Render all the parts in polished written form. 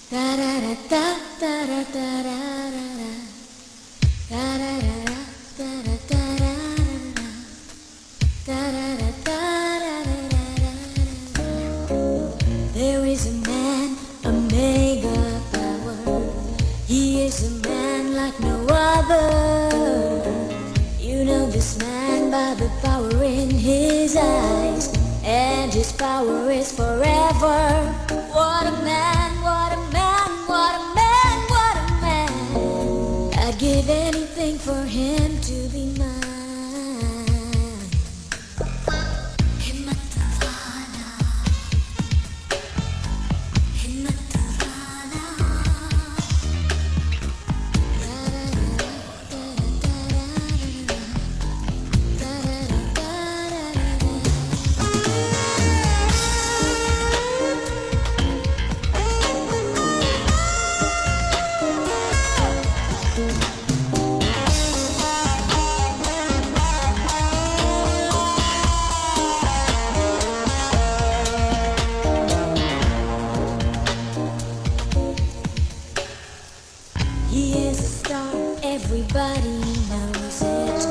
There is a man, a mega power. He is a man like no other. You know this man by the power in his eyes, and his power is forever. What a man, what a man, what a man, what a man. I'd give anything for him to be mine. He is a star, everybody knows it.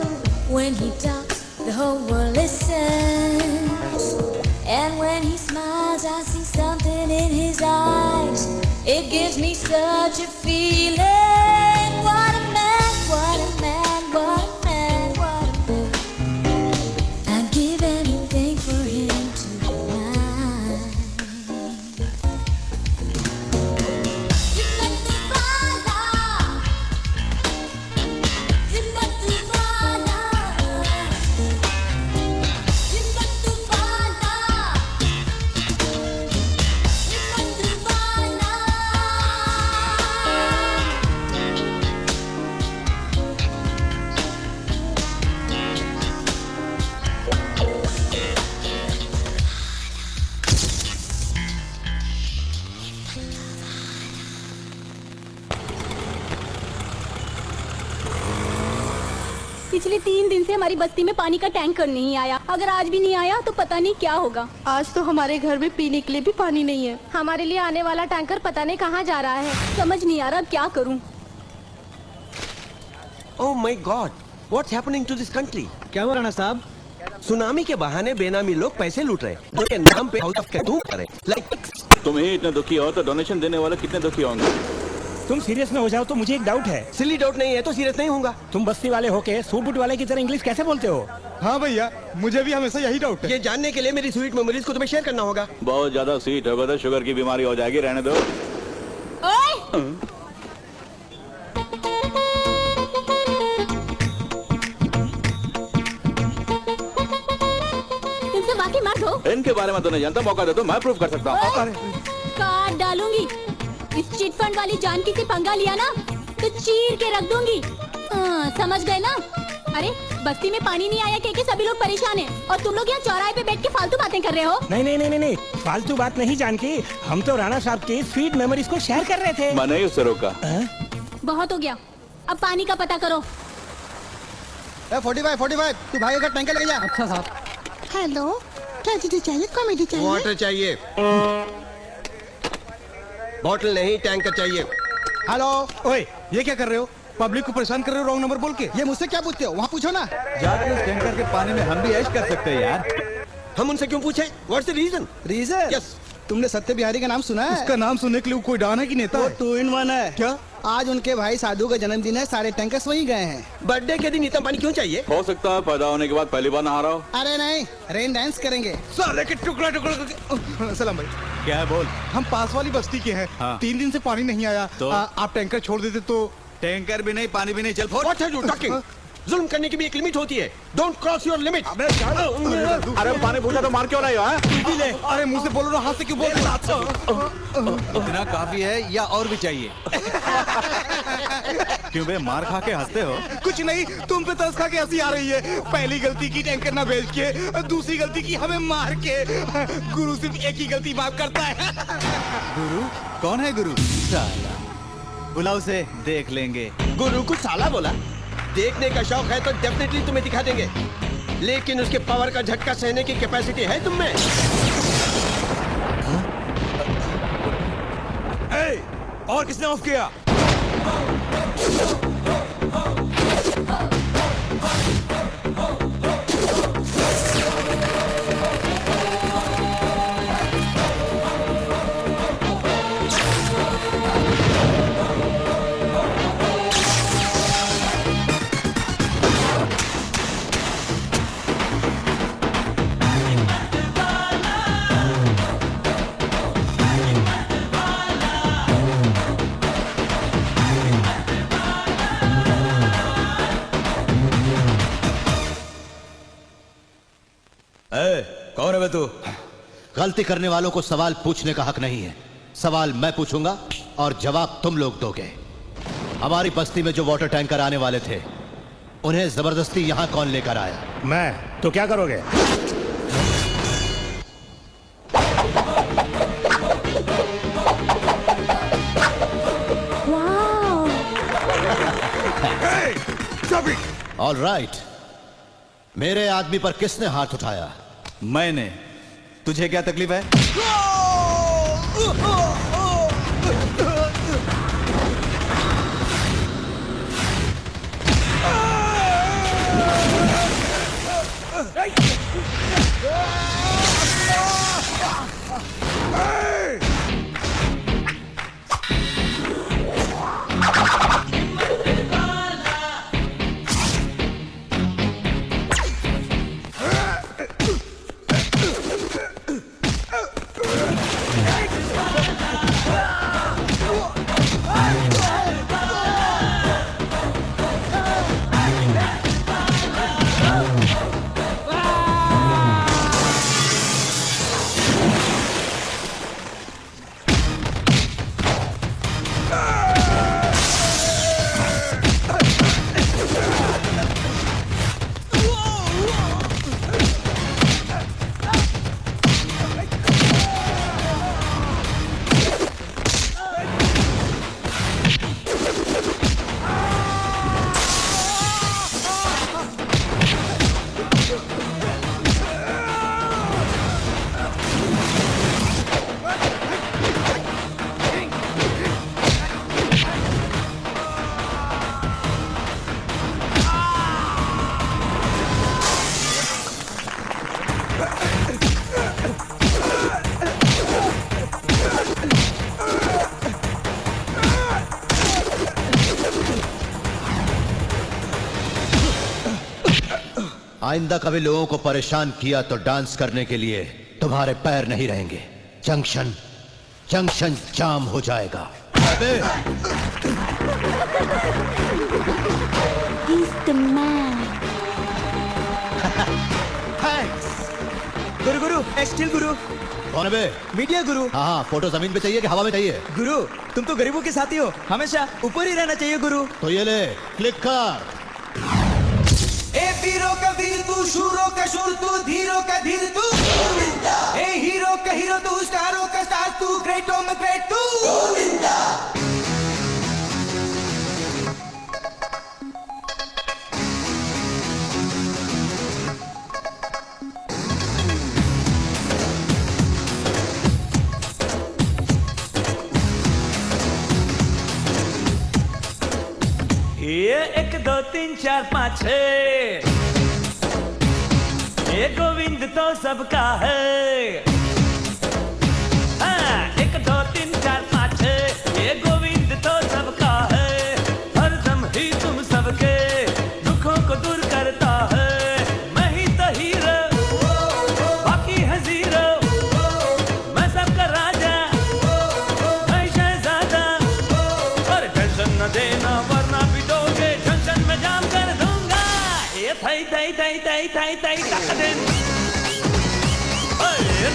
When he talks, the whole world listens. And when he smiles, I see something in his eyes. It gives me such a feeling. What a man, what a man, what a man, what a man. I'd give anything for him to be mine. पिछले 3 दिन से हमारी बस्ती में पानी का tanker नहीं आया। अगर आज भी नहीं आया तो पता नहीं क्या होगा। आज तो हमारे घर में पीने के लिए भी पानी नहीं है। हमारे लिए आने वाला टैंकर पता नहीं कहाँ जा रहा है। समझ नहीं आ रहा अब क्या करूँ। Oh my God, what's happening to this country? क्या हो राणा साहब? सुनामी के बहाने बेनामी लोग पैसे लूट रहे हैं। उनके नाम पे हाउस ऑफ कैटूम करें। तुम ही इतने दुखी हो तो डोनेशन देने वाले कितने दुखी होंगे? तुम सीरियस में हो जाओ तो मुझे एक डाउट है। सिली डाउट नहीं है तो सीरियस नहीं होगा। तुम बस्ती वाले होके सूट बूट वाले की तरह इंग्लिश कैसे बोलते हो? हाँ भैया, मुझे भी हमेशा यही डाउट है। ये जानने के लिए मेरी स्वीट मेमोरीज को तुम्हें शेयर करना होगा। बहुत ज्यादा स्वीट होगा तो शुगर की बीमारी हो जाएगी, रहने दो। तुमसे बाकी मत हो। इनके बारे में तो नहीं जानता, मौका दे तो मैं प्रूव कर सकता हूँ। काट डालूंगी। इस चिट फंड वाली जानकी से पंगा लिया ना तो चीर के रख दूंगी। समझ गए ना? अरे बस्ती में पानी नहीं आया क्योंकि सभी लोग परेशान हैं और तुम लोग यहाँ चौराहे पे बैठ के फालतू बातें कर रहे हो। नहीं नहीं नहीं नहीं, फालतू बात नहीं जानकी, हम तो राणा साहब की स्वीट मेमोरीज को शेयर कर रहे थे। मैंने उससे रोका। बहुत हो गया, अब पानी का पता करो। 45 तू भाई का टैंकर लेके जा। अच्छा साहब। हेलो, ट्रेजेडी चाहिए, कॉमेडी चाहिए? वाटर चाहिए। बॉटल नहीं, टैंकर चाहिए। हेलो, ओए ये क्या कर रहे हो? पब्लिक को परेशान कर रहे हो रॉन्ग नंबर बोल के। ये मुझसे क्या पूछते हो? वहाँ पूछो ना। जाके उस टैंकर के पानी में हम भी ऐश कर सकते हैं यार। हम उनसे क्यों पूछे? What's the reason? Reason? Yes. तुमने सत्य बिहारी का नाम सुना है? उसका नाम सुनने के लिए कोई डॉन है कि नेता? वो 2 in 1 है। क्या? आज उनके भाई साधु का जन्मदिन है, सारे टैंकर्स वहीं गए हैं। बर्थडे के दिन इतना पानी क्यों चाहिए? हो सकता है पैदा होने के बाद पहली बार नहा रहा हो। अरे नहीं, रेन डांस करेंगे। साले के टुकड़ा टुकड़ा करके। सलाम भाई। क्या है बोल? हम पास वाली बस्ती के हैं। हाँ। 3 दिन से पानी नहीं आया तो? आप टैंकर छोड़ देते तो। टैंकर भी नहीं, पानी भी नहीं, चल फोड़। What are you talking? जुल्म करने की भी एक लिमिट होती है। Don't cross your limit. अरे पानी पूछा तो मार क्यों रहे हो? तू भी ले। अरे मुंह से बोलो ना, हाथ से क्यों बोल रहे हो? इतना काफी है या और भी चाहिए? क्यों बे मार खा के हंसते हो? कुछ नहीं, तुम पे तरस खा के हंसी आ रही है। पहली गलती की टैंकर ना बेच के, दूसरी गलती की हमें मार के। गुरु सिर्फ एक ही गलती माफ करता है। गुरु? कौन है गुरु? साला, बुलाओ से देख लेंगे। गुरु को साला बोला? देखने का शौक है तो डेफिनेटली तुम्हें दिखा देंगे, लेकिन उसके पावर का झटका सहने की कैपेसिटी है तुम में? और किसने ऑफ किया? कौन है बे तू? गलती करने वालों को सवाल पूछने का हक नहीं है। सवाल मैं पूछूंगा और जवाब तुम लोग दोगे। हमारी बस्ती में जो वाटर टैंकर आने वाले थे, उन्हें जबरदस्ती यहां कौन लेकर आया? मैं। तो क्या करोगे? All right. मेरे आदमी पर किसने हाथ उठाया? मैंने। तुझे क्या तकलीफ है? आइंदा कभी लोगों को परेशान किया तो डांस करने के लिए तुम्हारे पैर नहीं रहेंगे। जंक्शन जंक्शन जाम हो जाएगा। He's the man. Guru Guru still गुरु। कौन है बे? मीडिया गुरु। हाँ, फोटो जमीन पे चाहिए कि हवा में चाहिए? गुरु तुम तो गरीबों के साथी हो, हमेशा ऊपर ही रहना चाहिए गुरु। तो ये ले, क्लिक कर। ए वीरों का वीर तू, शूरों का शूर तू, धीरों का धीर तू, ए हीरो का हीरो तू, स्टारों का स्टार तू, ग्रेटों में ग्रेट तू। ये 1 2 3 4 5 6 ये गोविंद तो सबका है। हाँ, 1 2 3 4 5 6 ये गोविंद तो सबका है। हरदम ही तुम सबके दुखों को दूर करता है। मैं ही तो हीरो, बाकी है जीरो। मैं सबका राजा, मैं शहजादा। और टेंशन न देना वरना पिटोगे, जंक्शन में जाम कर दूंगा। ये थई थई थई थई थई थई ताकदेन।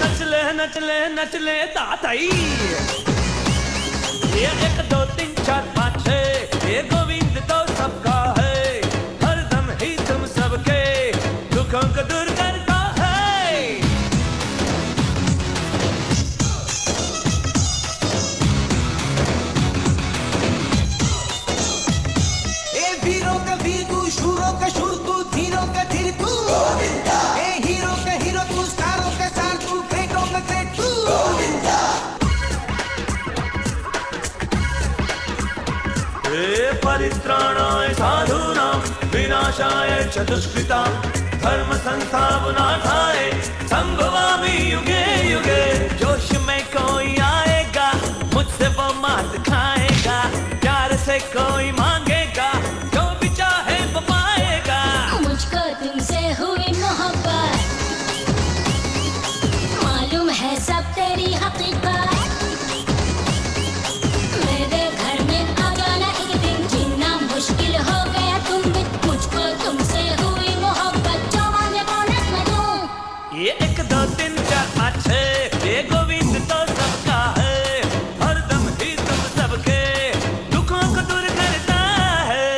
नचले नचले नचले ताताई। ये 1 2 3 4 5 6 ये गोविंद तो सबका है। हरदम ही तुम सबके दुखों को दूर करता है। ए वीरों का वीर तू, शूरों का शूर तू, धीरों का धीर तू, ए हीरो का हीरो तू, स्टारों का स्टार तू, ग्रेटों में ग्रेट तू। हे परित्राणाय साधूनां विनाशाय च दुष्कृतां धर्म संस्थापनार्थाय संभवामि युगे युगे। जोश में कोई आएगा मुझसे वो मात खाएगा, प्यार से कोई मांगेगा जो भी चाहे वो पाएगा। मुझको तुमसे हुई मोहब्बत, मालूम है सब तेरी हकीकत। मेरे घर में आ जाना एक दिन, जीना मुश्किल हो गया तुम भी। मुझको तुमसे हुई मोहब्बत, जो मांगे बोनस में दूं। ये 1 2 3 4 5 6 ये गोविंद तो सबका है, हरदम ही तुम सबके दुखों को दूर करता है।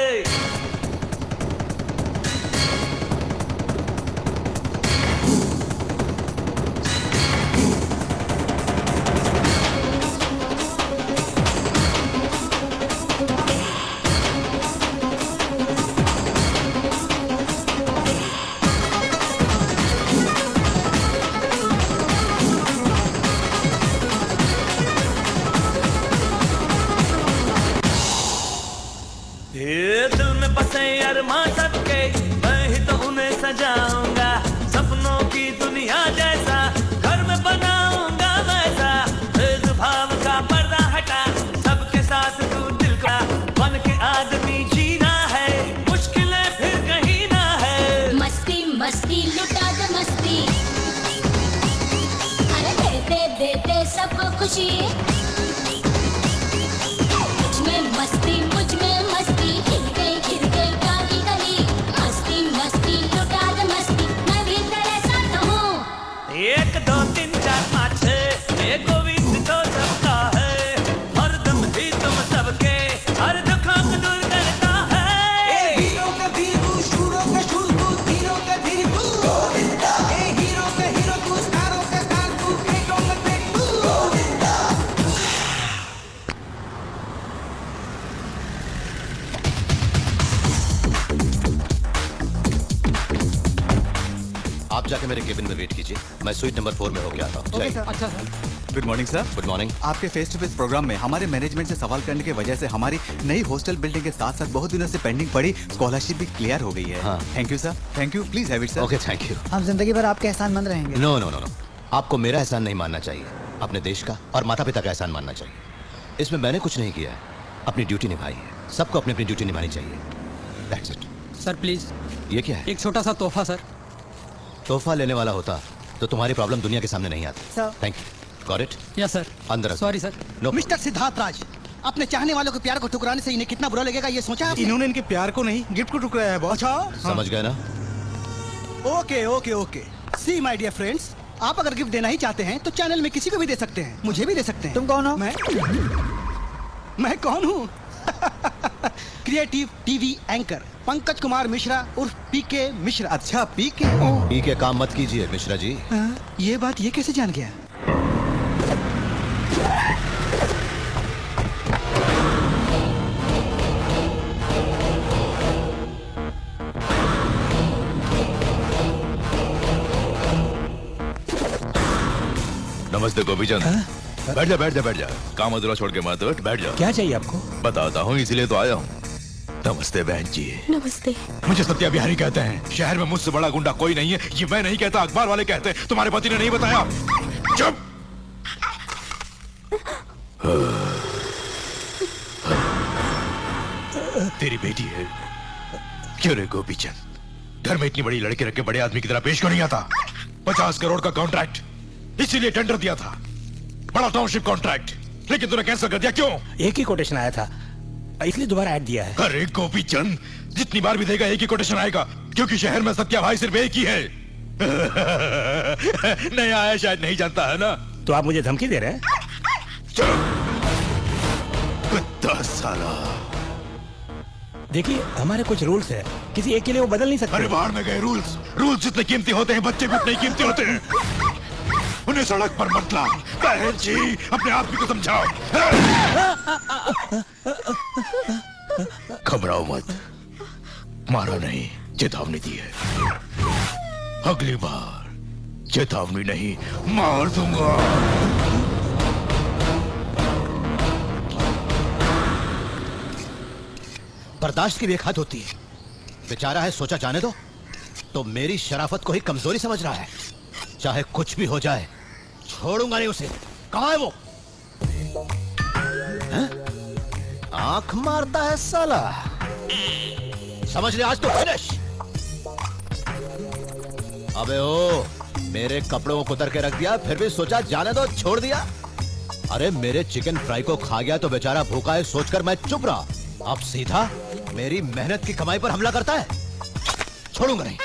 ये दिल में बसे अरमां सबके, मैं ही तो उन्हें सजाऊंगा। सपनों की दुनिया जैसा घर में बनाऊंगा वैसा। भेदभाव का पर्दा हटा, सबके साथ तू दिल का बन के आदमी जीना है, मुश्किलें फिर कहीं ना है। मस्ती मस्ती लुटा दे मस्ती, अरे देते देते सबको खुशी। मुझ में मस्ती हिल गई गाली गली। मस्ती मस्ती लुटा दे मस्ती, मैं भी तेरे साथ हूँ। 1 2 3 4 5 6 ये गोविंद तो सबका है, हरदम ही तुम सबके हर दुखों को दूर करता है। ए हीरो का वीर तू, शूरों का शूर तू, धीरों का धीर तू। ए हीरो का हीरो तू, स्टारों का स्टार तू, ग्रेटों का ग्रेट तू। आप जाके मेरे केबिन में वेट कीजिए, मैं स्वीट नंबर 4 में होके आता हूँ। Okay sir. अच्छा sir. Good morning sir. Good morning. आपके फेस टू फेस प्रोग्राम में हमारे मैनेजमेंट से सवाल करने की वजह से हमारी नई हॉस्टल बिल्डिंग के साथ साथ बहुत दिनों से पेंडिंग पड़ी स्कॉलरशिप भी क्लियर हो गई है। हाँ। Thank you sir. Thank you. Please have it sir. Okay thank you. हम जिंदगी भर आपके एहसानमंद रहेंगे। नो नो नो नो, आपको मेरा एहसान नहीं मानना चाहिए, अपने देश का और माता पिता का एहसान मानना चाहिए। इसमें मैंने कुछ नहीं किया है, अपनी ड्यूटी निभाई है। सबको अपनी अपनी ड्यूटी निभानी चाहिए। That's it. सर प्लीज, ये क्या है? एक छोटा सा तोहफा सर। तोहफा लेने वाला होता तो तुम्हारी प्रॉब्लम दुनिया के सामने नहीं आती। Sir. Thank you. Got it? Yes sir. अंदर रखो। Sorry sir. No. Mister Siddharth Raj, अपने चाहने वालों के प्यार को ठुकराने से इन्हें कितना बुरा लगेगा ये सोचा आपने? इन्होंने इनके प्यार को नहीं गिफ्ट को टुकराया है बॉस। अच्छा समझ गए ना? Okay okay okay. See my dear friends, आप अगर गिफ्ट देना ही चाहते हैं तो चैनल में किसी को भी दे सकते हैं, मुझे भी दे सकते हैं। तुम कौन हो? मैं कौन हूँ? Creative TV anchor Pankaj Kumar Mishra उर्फ पीके मिश्रा। अच्छा पीके। पीके काम मत कीजिए मिश्रा जी। ये बात ये कैसे जान गया? नमस्ते गोपीचंद। बैठ जा बैठ जा बैठ जा, काम अधूरा छोड़ के मत उठ, बैठ जा। क्या चाहिए आपको? बताता हूँ, इसीलिए तो आया हूँ। नमस्ते बहन जी। नमस्ते। मुझे सत्या बिहारी कहते हैं। शहर में मुझसे बड़ा गुंडा कोई नहीं है। ये मैं नहीं कहता, अखबार वाले कहते हैं। तुम्हारे पति ने नहीं बताया। चुप। तेरी बेटी है। क्यों रे गोपीचंद, घर में इतनी बड़ी लड़की रख के बड़े आदमी की तरह पेश क्यों नहीं आता? 50 करोड़ का कॉन्ट्रैक्ट, इसीलिए टेंडर दिया था, बड़ा टाउनशिप कॉन्ट्रैक्ट, लेकिन तूने कैंसिल कर दिया। क्यों? एक ही कोटेशन आया था, इसलिए दोबारा ऐड दिया है। अरे गोपीचंद, जितनी बार भी देगा एक ही कोटेशन आएगा, क्योंकि शहर में सत्या भाई सिर्फ एक ही है। नया आया शायद नहीं जानता है ना। तो आप मुझे धमकी दे रहे हैं? कुत्ता साला। देखिए हमारे कुछ रूल्स है, किसी एक के लिए वो बदल नहीं सकते। अरे बाहर में गए रूल्स। रूल्स जितने कीमती होते हैं, बच्चे भी उतने कीमती होते हैं। उन्हें सड़क पर मत ला। बहन जी, अपने आदमी को समझाओ। घबराओ मत, मारा नहीं, चेतावनी दी है। अगली बार चेतावनी नहीं, मार दूंगा। बर्दाश्त की भी एक हद होती है। बेचारा है, सोचा जाने दो, तो मेरी शराफत को ही कमजोरी समझ रहा है। चाहे कुछ भी हो जाए, छोड़ूंगा नहीं उसे। कहाँ है वो? हैं? आंख मारता है साला। समझ ले, आज तो फिनिश। अबे ओ, मेरे कपड़ों को कुतर के रख दिया, फिर भी सोचा जाने दो, छोड़ दिया। अरे मेरे चिकन फ्राई को खा गया तो बेचारा भूखा है सोचकर मैं चुप रहा। अब सीधा मेरी मेहनत की कमाई पर हमला करता है। छोड़ूंगा नहीं।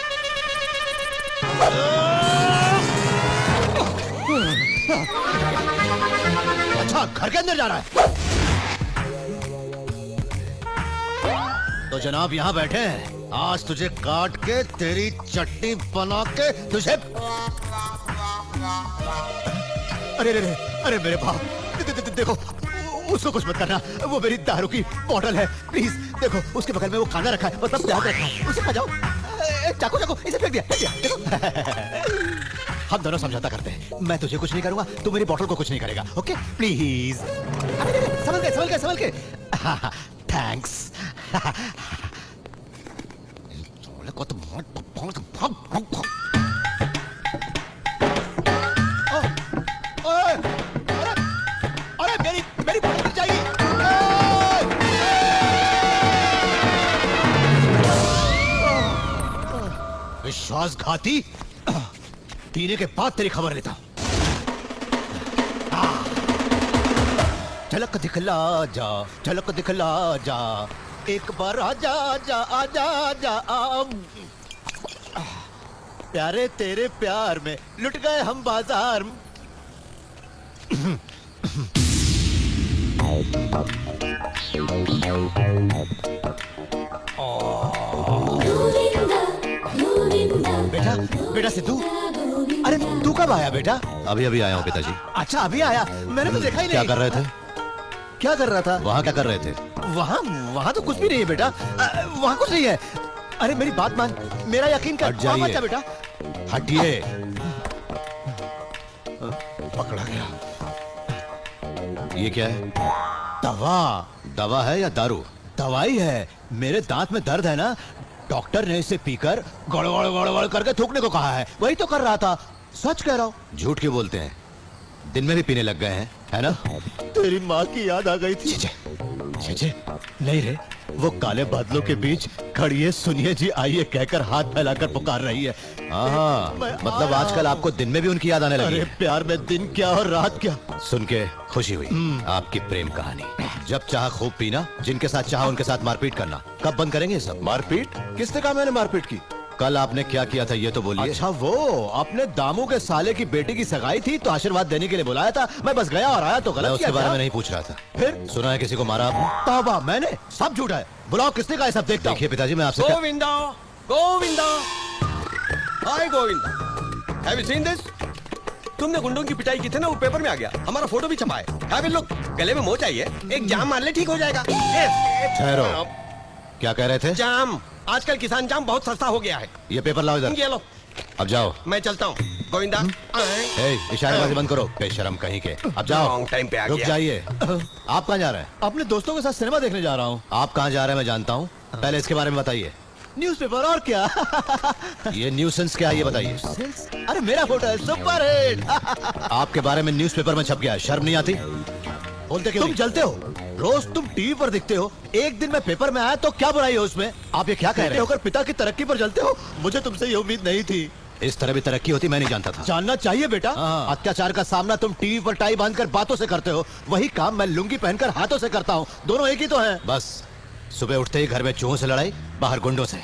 अच्छा, घर के अंदर जा रहा है तो जनाब यहां बैठे हैं। आज तुझे काट के तेरी चटनी बना के तुझे। अरे अरे अरे मेरे बाप, देखो उसको कुछ मत करना, वो मेरी दारू की बोतल है। प्लीज देखो, उसके बगल में वो खाना रखा है, मतलब प्याज रखा है, उसे खा जाओ। चाकू चाकू इसे फेंक दिया, देखो। हम दोनों समझौता करते हैं। मैं तुझे कुछ नहीं करूंगा, तू मेरी बोतल को कुछ नहीं करेगा। Okay please. संभल के संभल के संभल के। थैंक्स। अरे मेरी बोतल गिर जाएगी। विश्वासघाती, पीने के बाद तेरी खबर लेता हूं। झलक दिखला जा, झलक दिखला जा, एक बार आजा आजा आजा आजा। प्यारे तेरे प्यार में लुट गए हम बाजार। बेटा बेटा सिद्धू, अरे तू कब आया बेटा? अभी अभी आया हूँ पिताजी। अच्छा अभी आया, मैंने तो देखा ही नहीं। क्या कर रहे थे? क्या कर रहा था? वहाँ क्या कर रहे थे? वहाँ तो कुछ भी नहीं है बेटा, वहाँ कुछ नहीं है। अरे मेरी बात मान, मेरा यकीन कर। हट जाइए। अच्छा बेटा, हटिए। पकड़ा गया। ये क्या है? दवा। दवा है या दारू? दवाई है। मेरे दांत में दर्द है ना, डॉक्टर ने इसे पीकर गड़बड़ गड़बड़ करके थूकने को कहा है, वही तो कर रहा था। सच कह रहा हूँ। झूठ क्यों बोलते हैं? दिन में भी पीने लग गए हैं, है ना? तेरी माँ की याद आ गई थी। छे नहीं रे, वो काले बादलों के बीच खड़ी है, सुनिए जी आइए कहकर हाथ फैलाकर पुकार रही है। हाँ, मतलब आजकल आपको दिन में भी उनकी याद आने लगी? अरे प्यार में दिन क्या और रात क्या। सुन के खुशी हुई। आपकी प्रेम कहानी। जब चाह खूब पीना, जिनके साथ चाह उनके साथ मारपीट करना। कब बंद करेंगे सब? मारपीट? किसने कहा मैंने मारपीट की? कल आपने क्या किया था ये तो बोलिए। अच्छा वो अपने दामू के साले की बेटी की सगाई थी तो आशीर्वाद देने के लिए बुलाया था, मैं बस गया और आया तो गलत किया। उसके बारे में नहीं पूछ रहा था। फिर सुना है किसी को मारा आपने? तौबा, मैंने? सब झूठ है। बुलाओ किसने कहा, सब देखता हूं। देखिए पिताजी मैं आपसे Govinda, Govinda, hi Govinda, have you seen this? तुमने गुंडों की पिटाई की थी ना, वो पेपर में आ गया, हमारा फोटो भी छपा है। हैव यू लुक, गले में मोच आई है, एक जाम मार ले ठीक हो जाएगा। ठहरो, क्या कह रहे थे? जाम, आजकल किसान जाम बहुत सस्ता हो गया है। ये पेपर लाओ इधर। ये लो। अब जाओ। मैं चलता हूँ गोविंदा। इशारेबाजी बंद करो, बेशरम कहीं के। अब जाओ। रॉन्ग टाइम पे आ गया। रुक जाइए। आप कहाँ जा रहे हैं? अपने दोस्तों के साथ सिनेमा देखने जा रहा हूँ। आप कहाँ जा रहे हैं मैं जानता हूँ, पहले इसके बारे में बताइए। न्यूज़पेपर और क्या? ये न्यूसेंस क्या है ये बताइए। अरे मेरा फोटो है, सुपर हिट। आपके बारे में न्यूज़पेपर में छप गया, शर्म नहीं आती? बोलते क्यों? तुम जलते हो, रोज तुम टीवी पर दिखते हो, एक दिन मैं पेपर में आया तो क्या बुराई है उसमें? आप ये क्या कह रहे हैं? होकर पिता की तरक्की पर जलते हो, मुझे तुमसे ये उम्मीद नहीं थी। इस तरह भी तरक्की होती मैं नहीं जानता था। जानना चाहिए बेटा। अत्याचार का सामना तुम टीवी पर टाई बांधकर बातों से करते हो, वही काम मैं लुंगी पहनकर हाथों से करता हूँ, दोनों एक ही तो हैं। बस सुबह उठते ही घर में चूहों से लड़ाई, बाहर गुंडों से।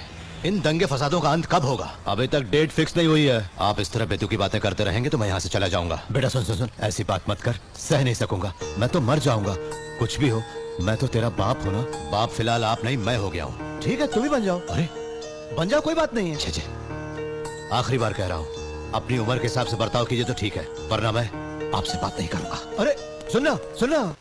इन दंगे फसादों का अंत कब होगा? अभी तक डेट फिक्स नहीं हुई है। आप इस तरह बेतुकी बातें करते रहेंगे तो मैं यहाँ से चला जाऊंगा। बेटा सुन सुन सुन, ऐसी बात मत कर, सह नहीं सकूंगा, मैं तो मर जाऊंगा। कुछ भी हो, मैं तो तेरा बाप हूँ ना। बाप फिलहाल आप नहीं, मैं हो गया हूँ। ठीक है, तुम ही बन जाओ। अरे बन जाओ, कोई बात नहीं है। छे आखिरी बार कह रहा हूँ, अपनी उम्र के हिसाब से बर्ताव कीजिए तो ठीक है, वरना मैं आपसे बात नहीं करूंगा। अरे सुनना सुनना,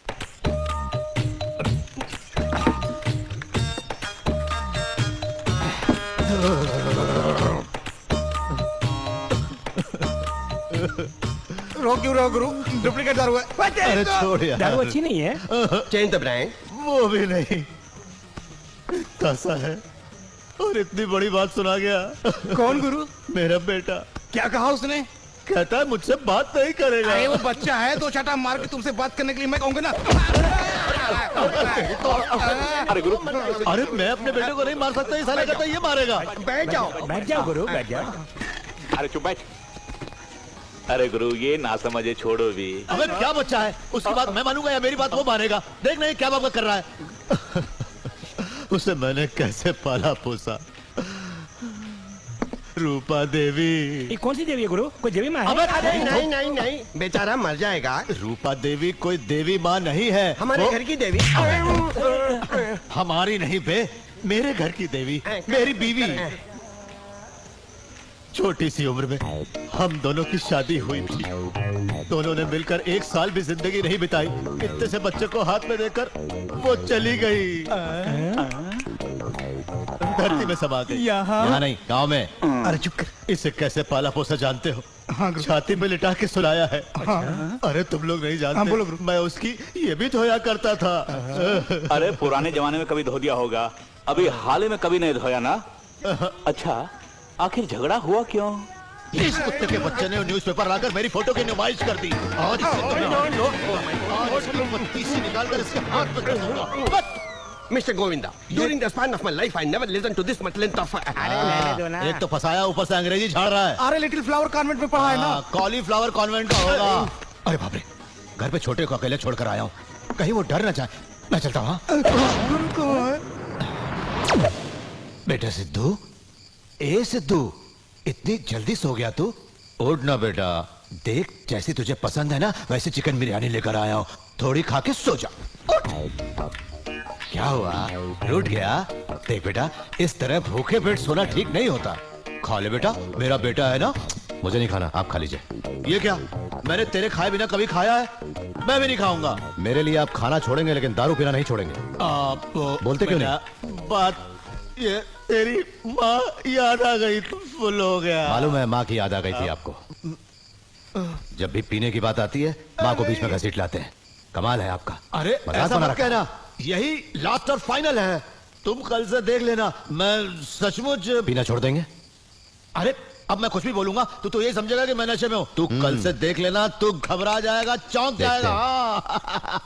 रो क्यों रहो गुरु, डुप्लीकेट दारू है। अरे छोड़ यार, दारू अच्छी नहीं है। Change the brand. वो भी नहीं। कैसा है और इतनी बड़ी बात सुना गया। कौन गुरु? मेरा बेटा। क्या कहा उसने? कहता है मुझसे बात नहीं करेगा। अरे वो बच्चा है, दो चाटा मार के तुमसे बात करने के लिए मैं कहूंगा ना। अरे गुरु, अरे मैं अपने बेटे को नहीं मार सकता, ये साला कहता है ये मारेगा। बैठ जाओ। बैठ जाओ गुरु, बैठ जाओ। अरे चुप बैठ। अरे गुरु ये ना समझे, छोड़ो भी। अबे क्या बच्चा है, उसकी बात मैं मानूंगा या मेरी बात वो मानेगा? देख नहीं क्या बात कर रहा है। उसे मैंने कैसे पाला पोसा। रूपा देवी। ये कौन सी देवी है गुरु? कोई देवी माँ है? नहीं नहीं नहीं, बेचारा मर जाएगा। रूपा देवी कोई देवी माँ नहीं है, हमारे घर की देवी। हमारी नहीं बे, मेरे घर की देवी, मेरी बीवी। छोटी सी उम्र में हम दोनों की शादी हुई थी। दोनों ने मिलकर 1 साल भी जिंदगी नहीं बिताई। इतने से बच्चे को हाथ में देकर वो चली गई, धरती में समा गई। यहाँ नहीं, गांव में। अरे चुप कर। इसे कैसे पाला पोसा जानते हो? हाँ, छाती में लिटा के सुलाया है। हाँ। अरे तुम लोग नहीं जानते। हाँ, बोलो गुरु। मैं उसकी ये भी धोया करता था। अरे पुराने जमाने में कभी धो दिया होगा, अभी हाल ही में कभी नहीं धोया ना। अच्छा आखिर झगड़ा हुआ क्यों? इस कुत्ते के बच्चे ने न्यूज़पेपर लाकर मेरी फोटो की नुमाइश कर दी। आज इसे निकालकर इसके हाथ में कर दूंगा। Mr. Govinda, during the span of my life, I never listened to this much length of. एक तो फंसाया, ऊपर से अंग्रेजी झाड़ रहा है। अरे लिटिल फ्लावर कॉन्वेंट में पढ़ा है ना। कॉलीफ्लावर कॉन्वेंट का होगा। अरे बाप रे, घर पे छोटे को अकेले छोड़कर आया हूँ, कहीं वो डर न जाए। मैं चलता हूँ। बेटा सिद्धू, ए सिद्धू, इतनी जल्दी सो गया तू? उठ ना बेटा, देख जैसी तुझे पसंद है ना वैसे चिकन बिरयानी लेकर आया हूँ, थोड़ी खा के सो जा। क्या हुआ, रूठ गया? देख बेटा, इस तरह भूखे पेट सोना ठीक नहीं होता। खा ले बेटा, मेरा बेटा है ना। मुझे नहीं खाना, आप खा लीजिए। ये क्या, मैंने तेरे खाए बिना कभी खाया है? मैं भी नहीं खाऊंगा। मेरे लिए आप खाना छोड़ेंगे लेकिन दारू पीना नहीं छोड़ेंगे। आप बोलते क्यों नहीं? बात ये तेरी माँ याद आ गई तो फुल हो गया। मालूम है माँ की याद आ गई थी आपको। जब भी पीने की बात आती है माँ को बीच में घसीट लाते हैं। कमाल है आपका। अरे ऐसा मत कहना, यही लास्ट और फाइनल है। तुम कल से देख लेना, मैं सचमुच पीना छोड़ देंगे। अरे अब मैं कुछ भी बोलूंगा तो तू ये समझेगा कि मैं नशे में हूँ। तू कल से देख लेना, तू घबरा जाएगा, चौंक जाएगा।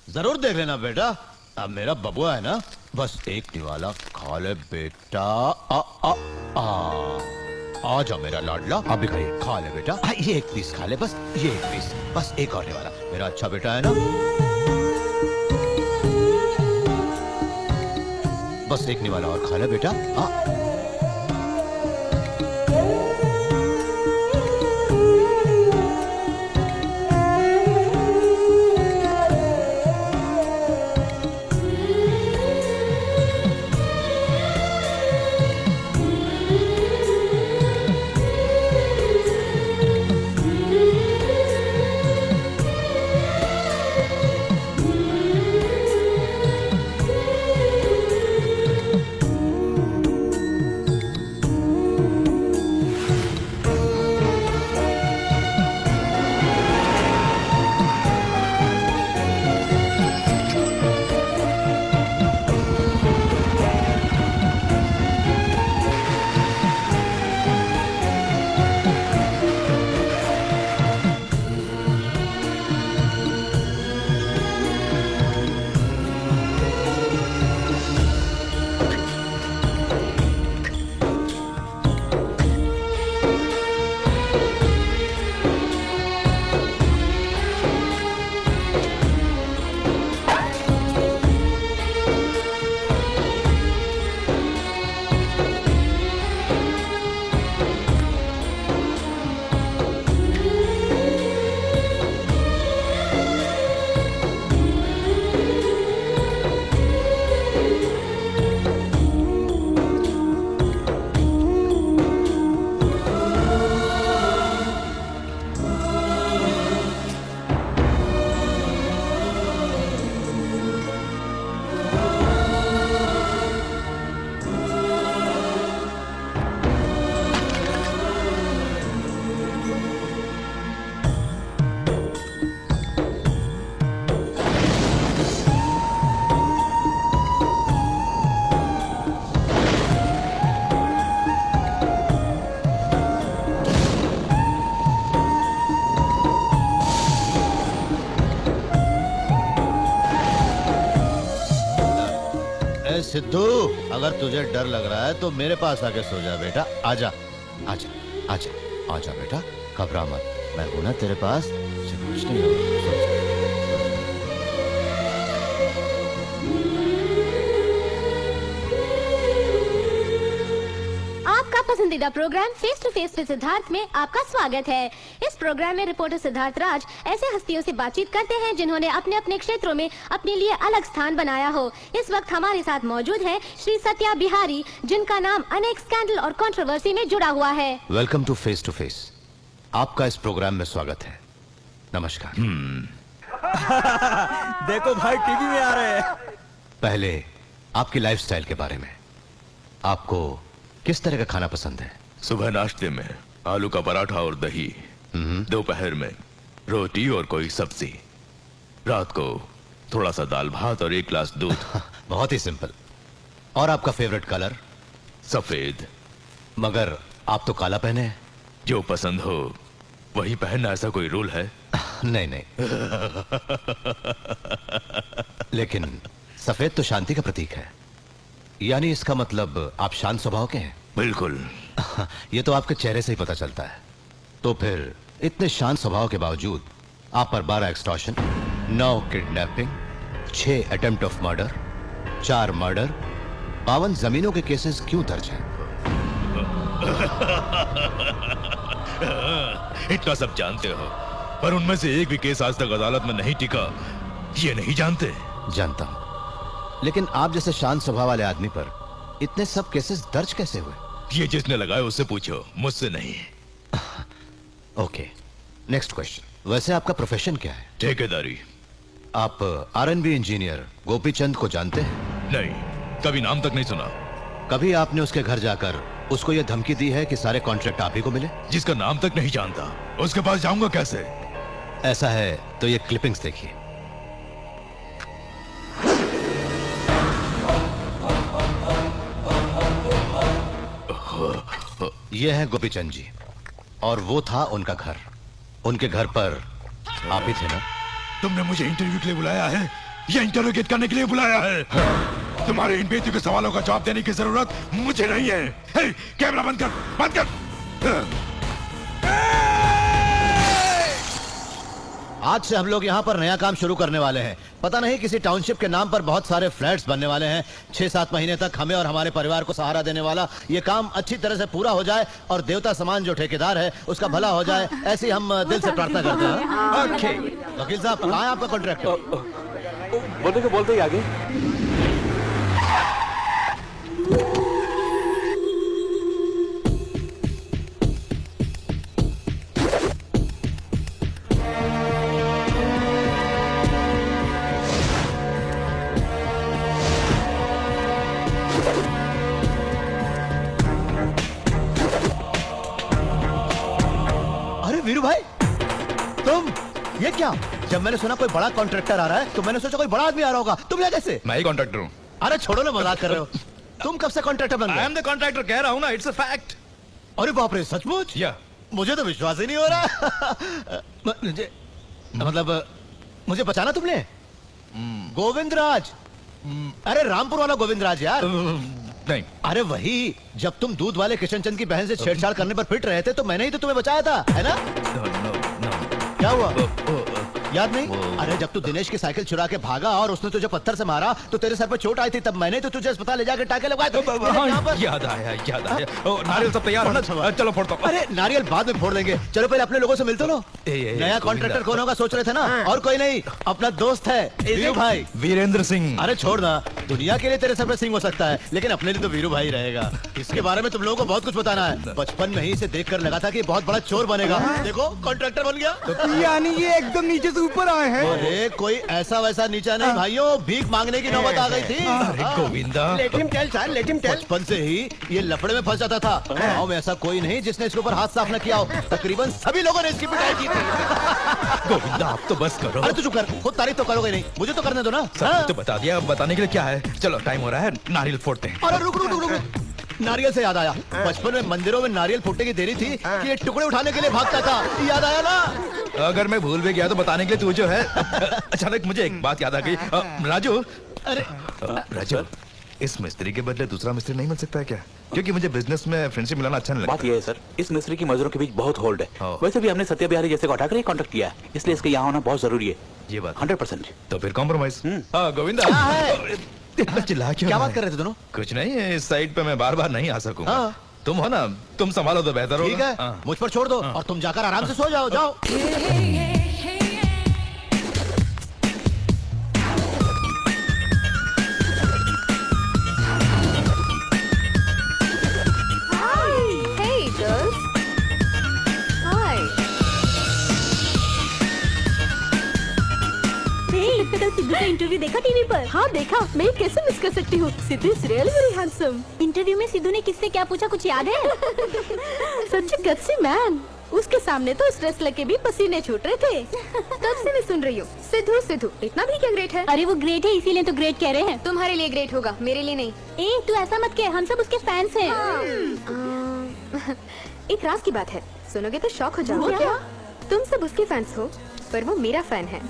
जरूर देख लेना बेटा, अब मेरा बबुआ है ना। बस एक निवाला खा ले बेटा। आ जा मेरा लाडला, आप भी खाइए। खा ले बेटा, ये एक पीस खा ले, बस ये एक पीस, बस एक और निवाला। मेरा अच्छा बेटा है ना। बस एक निवाला और खा ले बेटा। अरे सिद्धू, अगर तुझे डर लग रहा है तो मेरे पास आके सो जा बेटा। आजा आजा आजा आजा बेटा, घबरा मत, मैं हूं ना तेरे पास, कुछ नहीं होगा। आपका पसंदीदा programme face to face with Siddharth में आपका स्वागत है। इस प्रोग्राम में रिपोर्टर सिद्धार्थ राज ऐसे हस्तियों से बातचीत करते हैं जिन्होंने अपने अपने क्षेत्रों में अपने लिए अलग स्थान बनाया हो। इस वक्त हमारे साथ मौजूद है श्री सत्या बिहारी, जिनका नाम अनेक स्कैंडल और कंट्रोवर्सी में जुड़ा हुआ है। वेलकम टू फेस, आपका इस प्रोग्राम में स्वागत है। नमस्कार। देखो भाई, टीवी में आ रहे हैं। पहले आपकी लाइफस्टाइल के बारे में, आपको किस तरह का खाना पसंद है? सुबह नाश्ते में आलू का पराठा और दही, दोपहर में रोटी और कोई सब्जी, रात को थोड़ा सा दाल भात और 1 गिलास दूध। बहुत ही सिंपल। और आपका फेवरेट कलर? सफेद। मगर आप तो काला पहने हैं। जो पसंद हो वही पहनना, ऐसा कोई रूल है? नहीं नहीं। लेकिन सफेद तो शांति का प्रतीक है, यानी इसका मतलब आप शांत स्वभाव के हैं। बिल्कुल। ये तो आपके चेहरे से ही पता चलता है। तो फिर इतने शांत स्वभाव के बावजूद आप पर 12 extortion, 9 kidnapping, 6 attempt of murder, 4 murder, 52 जमीनों के केसेस क्यों दर्ज हैं? इतना सब जानते हो, पर उनमें से एक भी केस आज तक अदालत में नहीं टिका, ये नहीं जानते? जानता हूं, लेकिन आप जैसे शांत स्वभाव वाले आदमी पर इतने सब केसेस दर्ज कैसे हुए? ये जिसने लगाए उससे पूछो, मुझसे नहीं। Okay, next question. वैसे आपका प्रोफेशन क्या है? ठेकेदारी। आप R&B इंजीनियर गोपीचंद को जानते हैं? नहीं, कभी नाम तक नहीं सुना। कभी आपने उसके घर जाकर उसको यह धमकी दी है कि सारे कॉन्ट्रैक्ट आप ही को मिले? जिसका नाम तक नहीं जानता उसके पास जाऊंगा कैसे? ऐसा है तो ये क्लिपिंग्स देखिए। ये है गोपीचंद जी, और वो था उनका घर। उनके घर पर आप ही थे ना? तुमने मुझे इंटरव्यू के लिए बुलाया है या इंटरोगेट करने के लिए बुलाया है? तुम्हारे इन बेतुके सवालों का जवाब देने की जरूरत मुझे नहीं है। हे, कैमरा बंद कर, बंद कर। आज से हम लोग यहाँ पर नया काम शुरू करने वाले हैं। पता नहीं किसी टाउनशिप के नाम पर बहुत सारे फ्लैट्स बनने वाले हैं। 6-7 महीने तक हमें और हमारे परिवार को सहारा देने वाला ये काम अच्छी तरह से पूरा हो जाए और देवता समान जो ठेकेदार है उसका भला हो जाए, ऐसी हम दिल से प्रार्थना करते हैं। ओके, वकील साहब, कहाँ है आपका कॉन्ट्रैक्टर? बोलते ही आगे। वीरू भाई, तुम ये क्या? जब मैंने सुना कोई बड़ा कॉन्ट्रैक्टर आ रहा है तो मैंने सोचा कोई बड़ा आदमी आ रहा होगा। तुम यहाँ कैसे? मैं ही कॉन्ट्रैक्टर हूँ। अरे छोड़ो ना, मजाक कर रहे हो। तुम कब से कॉन्ट्रैक्टर बन गए? आई एम द कॉन्ट्रैक्टर, कह रहा हूँ ना, इट्स अ फैक्ट। अरे बाप रे, सचमुच? या मुझे तो विश्वास ही नहीं हो रहा। मतलब मुझे बचाना तुमने? गोविंद राज? अरे रामपुर वाला गोविंद राज यार। नहीं। अरे वही, जब तुम दूध वाले किशन चंद की बहन से छेड़छाड़ करने पर फिट रहे थे तो मैंने ही तो तुम्हें बचाया था, है ना? क्या हुआ? याद नहीं? अरे जब तू दिनेश की साइकिल चुरा के भागा और उसने तुझे पत्थर से मारा तो तेरे सर पर चोट आई थी, तब मैंने तो तुझे अस्पताल ले जाकर टाके लगवाए थे। याद आया, याद आया। नारियल सब तैयार है ना? चलो फोड़ता हूं। अरे नारियल बाद में फोड़ लेंगे, चलो पहले अपने लोगों से मिलते लो। नया कॉन्ट्रैक्टर कौन होगा सोच रहे थे ना? और कोई नहीं, अपना दोस्त है वीरू भाई। वीरेंद्र सिंह। अरे छोड़ ना, दुनिया के लिए तेरे सर पे सिंह हो सकता है लेकिन अपने लिए तो वीरू भाई रहेगा। इसके बारे में तुम लोगों को बहुत कुछ बताना है। बचपन में ही इसे देख कर लगा था कि बहुत बड़ा चोर बनेगा। देखो कॉन्ट्रैक्टर बन गया। यानी ये एकदम नीचे से ऊपर आए हैं। अरे कोई ऐसा वैसा नीचा नहीं भाइयों, भीख मांगने की नौबत आ गई थी। अरे Govinda, let him tell sir, let him tell. बचपन से ही ये लफड़े में फंस जाता था। गाँव में ऐसा कोई नहीं जिसने इसके ऊपर हाथ साफ न किया हो। तकरीबन सभी लोगों ने इसकी पिटाई की थी। गोविंदा आप तो बस करो। अरे तू चुप कर, खुद तारीफ तो करोगे नहीं, मुझे तो करने दो ना। तो बता दिया, अब बताने के लिए क्या है? चलो टाइम हो रहा है, नारियल फोड़ते हैं। अरे रुक रुक रुक रुक, नारियल से याद आया, बचपन में मंदिरों में नारियल फूटने की देरी थी कि ये टुकड़े उठाने के लिए भागता था। याद आया ना? अगर मैं भूल भी गया तो बताने के लिए तू जो है। अचानक मुझे एक बात याद आ गई। राजू, अरे राजू, इस मिस्त्री के बदले दूसरा मिस्त्री नहीं मिल सकता है क्या? क्योंकि मुझे बिजनेस में फ्रेंडशिप मिलाना अच्छा नहीं लगता। बात यह है सर, इस मिस्त्री की मजदूरों के बीच बहुत होल्ड है। वैसे भी हमने सत्या बिहारी जैसे को हटाकर कॉन्ट्रैक्ट किया है, इसलिए इसके यहाँ होना बहुत जरूरी है। ये बात 100%। तो फिर कॉम्प्रोमाइज। हाँ गोविंदा, इतना चिल्ला क्यों? क्या बात कर रहे थे दोनों? कुछ नहीं, इस साइड पे मैं बार बार नहीं आ सकूंगा। तुम हो ना, तुम संभालो तो बेहतर होगा। ठीक है, मुझ पर छोड़ दो और तुम जाकर आराम से सो जाओ। जाओ। सिद्धू का इंटरव्यू देखा टीवी पर? हाँ देखा, मैं कैसे मिस कर सकती हूँ। Sidhu is really very handsome. Interview में सिद्धू ने किससे क्या पूछा, कुछ याद है? सच गट्सी मैन। उसके सामने तो स्ट्रेस लगे भी पसीने छूट रहे थे। तब से मैं सुन रही हूँ सिद्धू सिद्धू, इतना भी क्या ग्रेट है? अरे वो ग्रेट है इसीलिए तो ग्रेट कह रहे हैं। तुम्हारे लिए ग्रेट होगा, मेरे लिए नहीं। ए तू ऐसा मत कह, हम सब उसके फैंस हैं। एक राज की बात है, सुनोगे तो शॉक हो जाओगे। क्या? तुम सब उसके फैंस हो पर वो मेरा फैन है।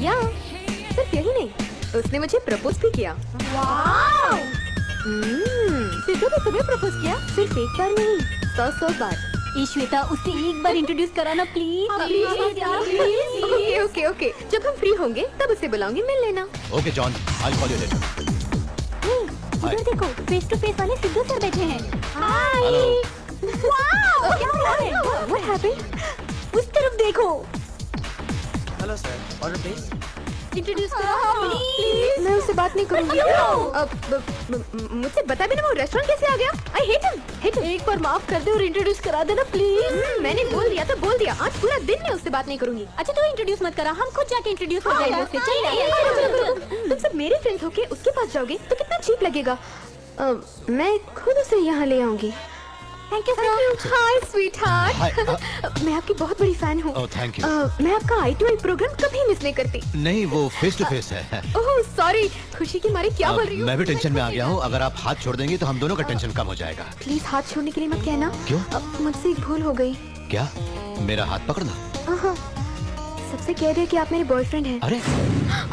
या सिर्फ यही नहीं, उसने मुझे प्रपोज भी किया। सिद्धू ने तुम्हें प्रपोज किया? सिर्फ एक बार नहीं, 100 बार। श्वेता, उसे एक बार इंट्रोड्यूस कराना प्लीज। ओके ओके ओके, जब हम फ्री होंगे तब उसे बुलाऊंगी, मिल लेना। Okay John, I will call you later. उधर देखो, फेस टू फेस वाले सिद्धू सर बैठे हैं। हाय। हेलो। वाओ, क्या हो रहा है? What happened? उस तरफ देखो। Hello sir, order please. Introduce करो प्लीज। मैं उससे बात नहीं करूंगी। मुझसे बता भी ना वो रेस्टोरेंट कैसे आ गया? I hate him. एक बार माफ कर दे और इंट्रोड्यूस करा देना प्लीज। मैंने बोल दिया तो बोल दिया, आज पूरा दिन मैं उससे बात नहीं करूंगी। अच्छा तू इंट्रोड्यूस मत करा, हम खुद जाके इंट्रोड्यूस कर देंगे उससे। चल तुम सब मेरे फ्रेंड्स होके उसके पास जाओगे तो कितना चीप लगेगा। मैं खुद उसे यहाँ ले आऊंगी। Thank you sir. Hi sweetheart, मैं आपकी बहुत बड़ी फैन हूँ। Thank you. मैं आपका I2I प्रोग्राम कभी मिस नहीं करती। नहीं, वो फेस टू फेस है। ओह सॉरी, खुशी के मारे क्या बोल रही हूँ। मैं भी टेंशन में आ गया हूँ। अगर आप हाथ छोड़ देंगी तो हम दोनों का टेंशन कम हो जाएगा। प्लीज हाथ छोड़ने के लिए मत कहना। क्यों? मुझसे एक भूल हो गई। क्या? मेरा हाथ पकड़ना? सबसे कह रहे कि आप मेरे बॉयफ्रेंड हैं। अरे,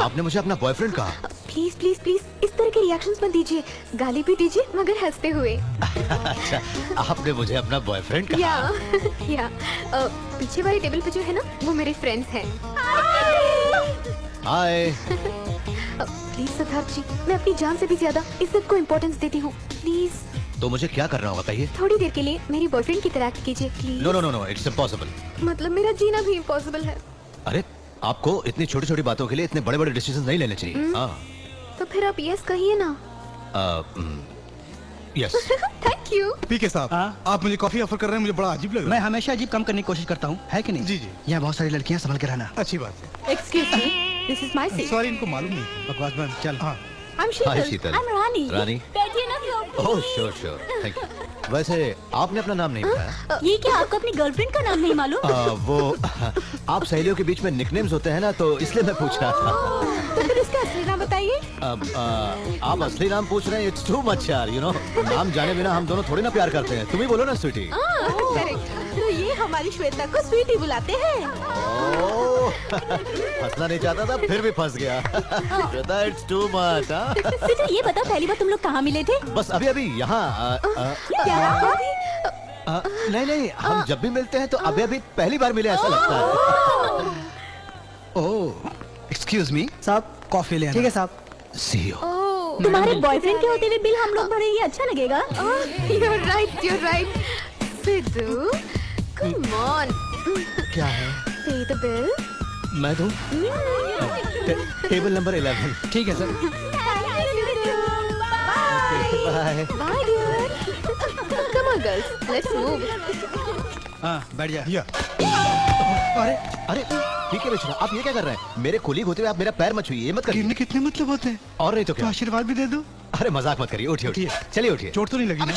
आपने मुझे अपना बॉयफ्रेंड कहा? प्लीज प्लीज प्लीज इस तरह के रिएक्शंस मत दीजिए, गाली भी दीजिए मगर हंसते हुए। अच्छा, आपने मुझे अपना बॉयफ्रेंड कहा? या पीछे वाली टेबल पे जो है ना, वो मेरे फ्रेंड्स हैं। हाय। प्लीज सिद्धार्थ जी, मैं अपनी जान से भी ज्यादा इज्जत को इम्पोर्टेंस देती हूँ। प्लीज। तो मुझे क्या करना होगा कहिए? थोड़ी देर के लिए मेरी बॉयफ्रेंड की तरह कीजिए please. No no no no, it's impossible. मतलब मेरा जीना भी इम्पॉसिबल है। अरे, आपको इतनी छोटी छोटी बातों के लिए इतने बड़े बड़े डिसीजन नहीं लेने चाहिए। हाँ। तो फिर आप यस कहिए ना। यस। Thank you. पीके साहब, आप मुझे कॉफी ऑफर कर रहे हैं, मुझे बड़ा अजीब लग रहा है। मैं हमेशा अजीब कम करने की कोशिश करता हूँ, है कि नहीं? जी जी। यहाँ बहुत सारी लड़कियाँ, संभल के रहना। अच्छी बात है। Excuse me, this is my seat. Sorry, इनको मालूम नहीं। बकवास बंद, चल। हाँ। I'm Sheetal. I'm रानी। रानी। बैठिए ना sir. Oh sure sure, thank you. वैसे आपने अपना नाम नहीं बताया। ये क्या आपको अपनी गर्लफ्रेंड का नाम नहीं मालूम? वो आप सहेलियों के बीच में निकनेम्स होते हैं ना, तो इसलिए मैं पूछ रहा था। तो फिर उसका असली नाम बताइए। आप असली नाम पूछ रहे हैं? इट्स टू मच यार, यू नो। नाम जाने बिना हम दोनों थोड़ी ना प्यार करते हैं। तुम ही बोलो ना स्वीटी। तो ये हमारी श्वेता को स्वीटी बुलाते हैं। फंसना नहीं चाहता था, फिर भी फंस गया। Shweta, it's too much. Sidhu, ये बता पहली बार तुम लोग कहाँ मिले थे? बस अभी अभी यहाँ। नहीं नहीं, हम जब भी मिलते हैं तो अभी अभी पहली बार मिले ऐसा लगता है। ओह, एक्सक्यूज मी साहब, कॉफी ले आना। ठीक है साहब। सी यू। तुम्हारे बॉयफ्रेंड के होते हुए बिल हम लोग भरेंगे, अच्छा लगेगा? You're right. Sidhu, come on. क्या है? Pay the bill. मैं दूं? Table number 11। ठीक है sir. Bye. Bye dear. Come on girls, let's move. हाँ, बैठ जा। अरे अरे, ठीक है बेचारा, आप ये क्या कर रहे हैं? मेरे कोलीग होते हुए आप मेरा पैर मत छुइए, ये मत करिए। गिरने कितने मतलब होते हैं? और नहीं तो क्या? आशीर्वाद भी दे दो। अरे मजाक मत करिए, उठिए उठिए, चलिए उठिए। चोट तो नहीं लगी ना?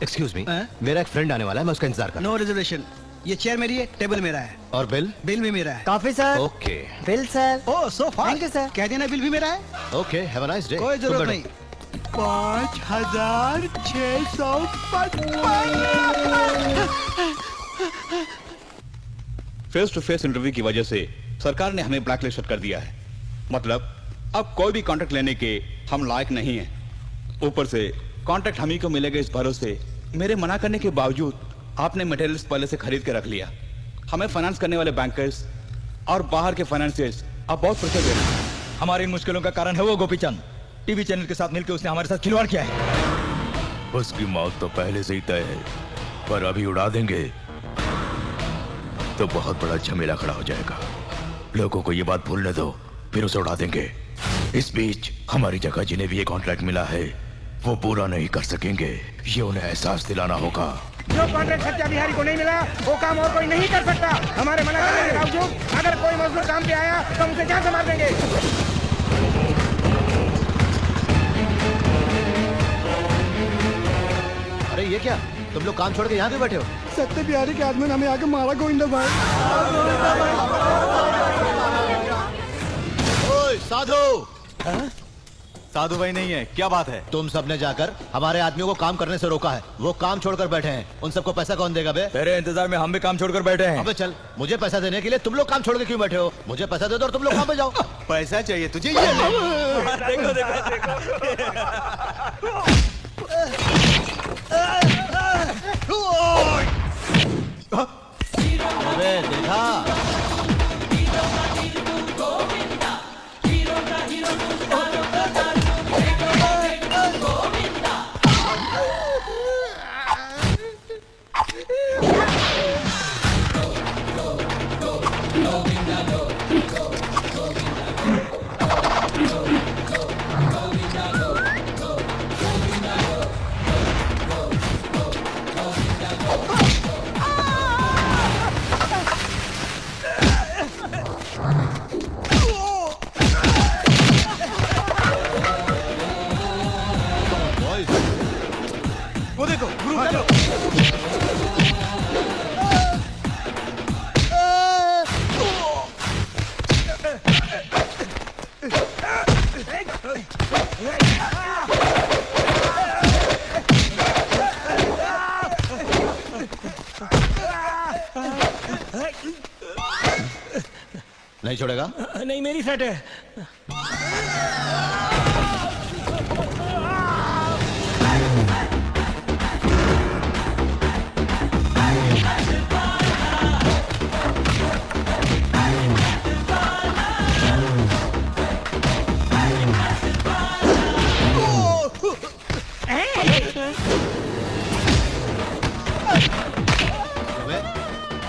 एक्सक्यूज मी, मेरा एक फ्रेंड आने वाला है, मैं उसका इंतजार कर। No reservation. ये चेयर मेरी है, टेबल मेरा है। और बिल? बिल भी मेरा है। Coffee sir. Okay. Bill sir. Oh so fast. Thank you sir. कह देना बिल भी मेरा है। Okay, have a nice day. कोई जरूरत नहीं। 5655। फेस टू फेस इंटरव्यू की वजह से सरकार ने हमें ब्लैकलिस्ट कर दिया है। मतलब अब कोई भी कॉन्ट्रैक्ट लेने के हम लायक नहीं हैं। ऊपर से कॉन्ट्रैक्ट हम ही को मिलेगा इस भरोसे मेरे मना करने के बावजूद आपने मटेरियल्स पहले से खरीद के रख लिया। हमें फाइनेंस करने वाले बैंकर्स और बाहर के फाइनेंसियर्स अब बहुत प्रेशर दे रहे हैं। हमारी इन मुश्किलों का कारण है वो गोपीचंद। टीवी चैनल के साथ मिलकर उसने हमारे साथ खिलवाड़ किया है। उसकी मौत तो पहले से ही तय है, पर अभी उड़ा देंगे तो बहुत बड़ा झमेला खड़ा हो जाएगा। लोगों को ये बात भूलने दो, फिर उसे उड़ा देंगे। इस बीच हमारी जगह जिन्हें भी ये कॉन्ट्रैक्ट मिला है वो पूरा नहीं कर सकेंगे। ये उन्हें एहसास दिलाना होगा। जो कॉन्ट्रैक्ट सच्चा बिहारी को नहीं मिला वो काम और कोई नहीं कर सकता। हमारे मना करने के बावजूद अगर कोई मजदूर काम पे आया तो उसे जान से मार देंगे। अरे ये क्या, तुम लोग काम छोड़ के यहाँ पे बैठे हो? सत्य बिहारी के आदमी ने हमें आके मारा गोविंदा भाई। ओए साधु! साधु भाई नहीं है, क्या बात है? तुम सबने जाकर हमारे आदमियों को काम करने से रोका है। वो काम छोड़कर बैठे हैं। उन सबको पैसा कौन देगा बे? तेरे इंतजार में हम भी काम छोड़कर बैठे हैं। अबे चल, मुझे पैसा देने के लिए तुम लोग काम छोड़ के क्यों बैठे हो? मुझे पैसा दे दो और तुम लोग काम पे जाओ। पैसा चाहिए तुझे? ये ले। देखो देखो देखो। अबे देखा? वो देखो गुरु चलो। नहीं छोड़ेगा? नहीं, मेरी सेट है।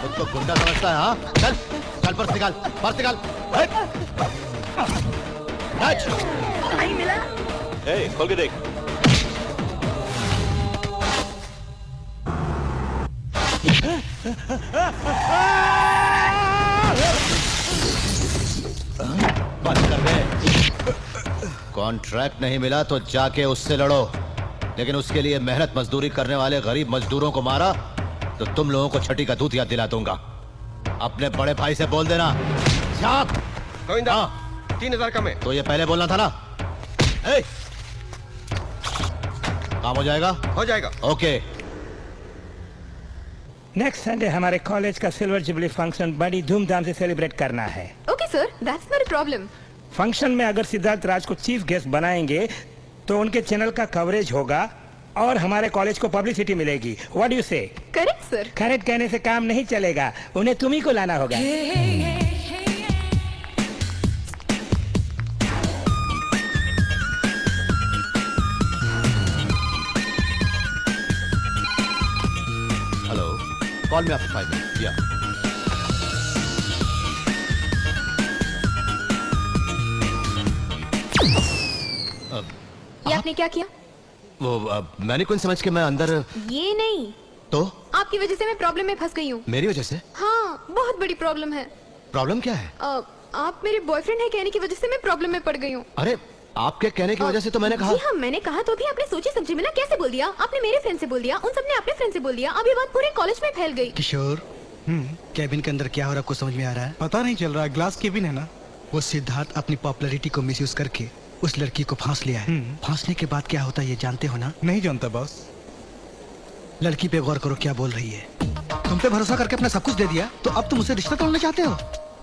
खुद को गुंडा समझता है? हाँ चल चल, पर्स निकाल, पर्स निकाल। नहीं मिला। ए, खोल के देख। बंद कर दे। कॉन्ट्रैक्ट नहीं मिला तो जाके उससे लड़ो, लेकिन उसके लिए मेहनत मजदूरी करने वाले गरीब मजदूरों को मारा तो तुम लोगों को छठी का दूध याद दिला दूंगा। अपने बड़े भाई से बोल देना। गोविंदा, 3000 कम है। तो ये पहले बोलना था ना। काम हो जाएगा? हो जाएगा। ओके। नेक्स्ट संडे हमारे कॉलेज का सिल्वर जुबली फंक्शन बड़ी धूमधाम से सेलिब्रेट करना है। Okay sir, that's not a problem. Function में अगर सिद्धार्थ राज को चीफ गेस्ट बनाएंगे तो उनके चैनल का कवरेज होगा और हमारे कॉलेज को पब्लिसिटी मिलेगी। व्हाट डू यू से? Correct sir. करेक्ट कहने से काम नहीं चलेगा, उन्हें तुम ही को लाना होगा। Hello, call me after 5 minutes. या ये आपने क्या किया? वो मैंने कौन समझ के मैं अंदर। ये नहीं तो आपकी वजह से मैं प्रॉब्लम में फंस गई हूँ। मेरी वजह से? हाँ, बहुत बड़ी प्रॉब्लम है। प्रॉब्लम क्या है? आप मेरे बॉयफ्रेंड है कहने की वजह से मैं प्रॉब्लम में पड़ गई हूँ। अरे आपके कहने की वजह से तो मैंने कहा। जी हाँ, मैंने कहा तो भी आपने सोची समझी में ना कैसे बोल दिया। आपने मेरे फ्रेंड से बोल दिया, उन सबने अपने फ्रेंड से बोल दिया। अब ये बात पूरे कॉलेज में फैल गई। किशोर, कैबिन के अंदर क्या हो रहा है आपको समझ में आ रहा है? पता नहीं चल रहा है, ग्लास केबिन है ना। वो सिद्धार्थ अपनी पॉपुलैरिटी को मिसयूज करके उस लड़की को फांस लिया है। फांसने के बाद क्या होता है ये जानते हो ना? नहीं जानता बॉस। लड़की पे गौर करो क्या बोल रही है। तुम पे भरोसा करके अपना सब कुछ दे दिया तो अब तुम उसे रिश्ता तोड़ना चाहते हो?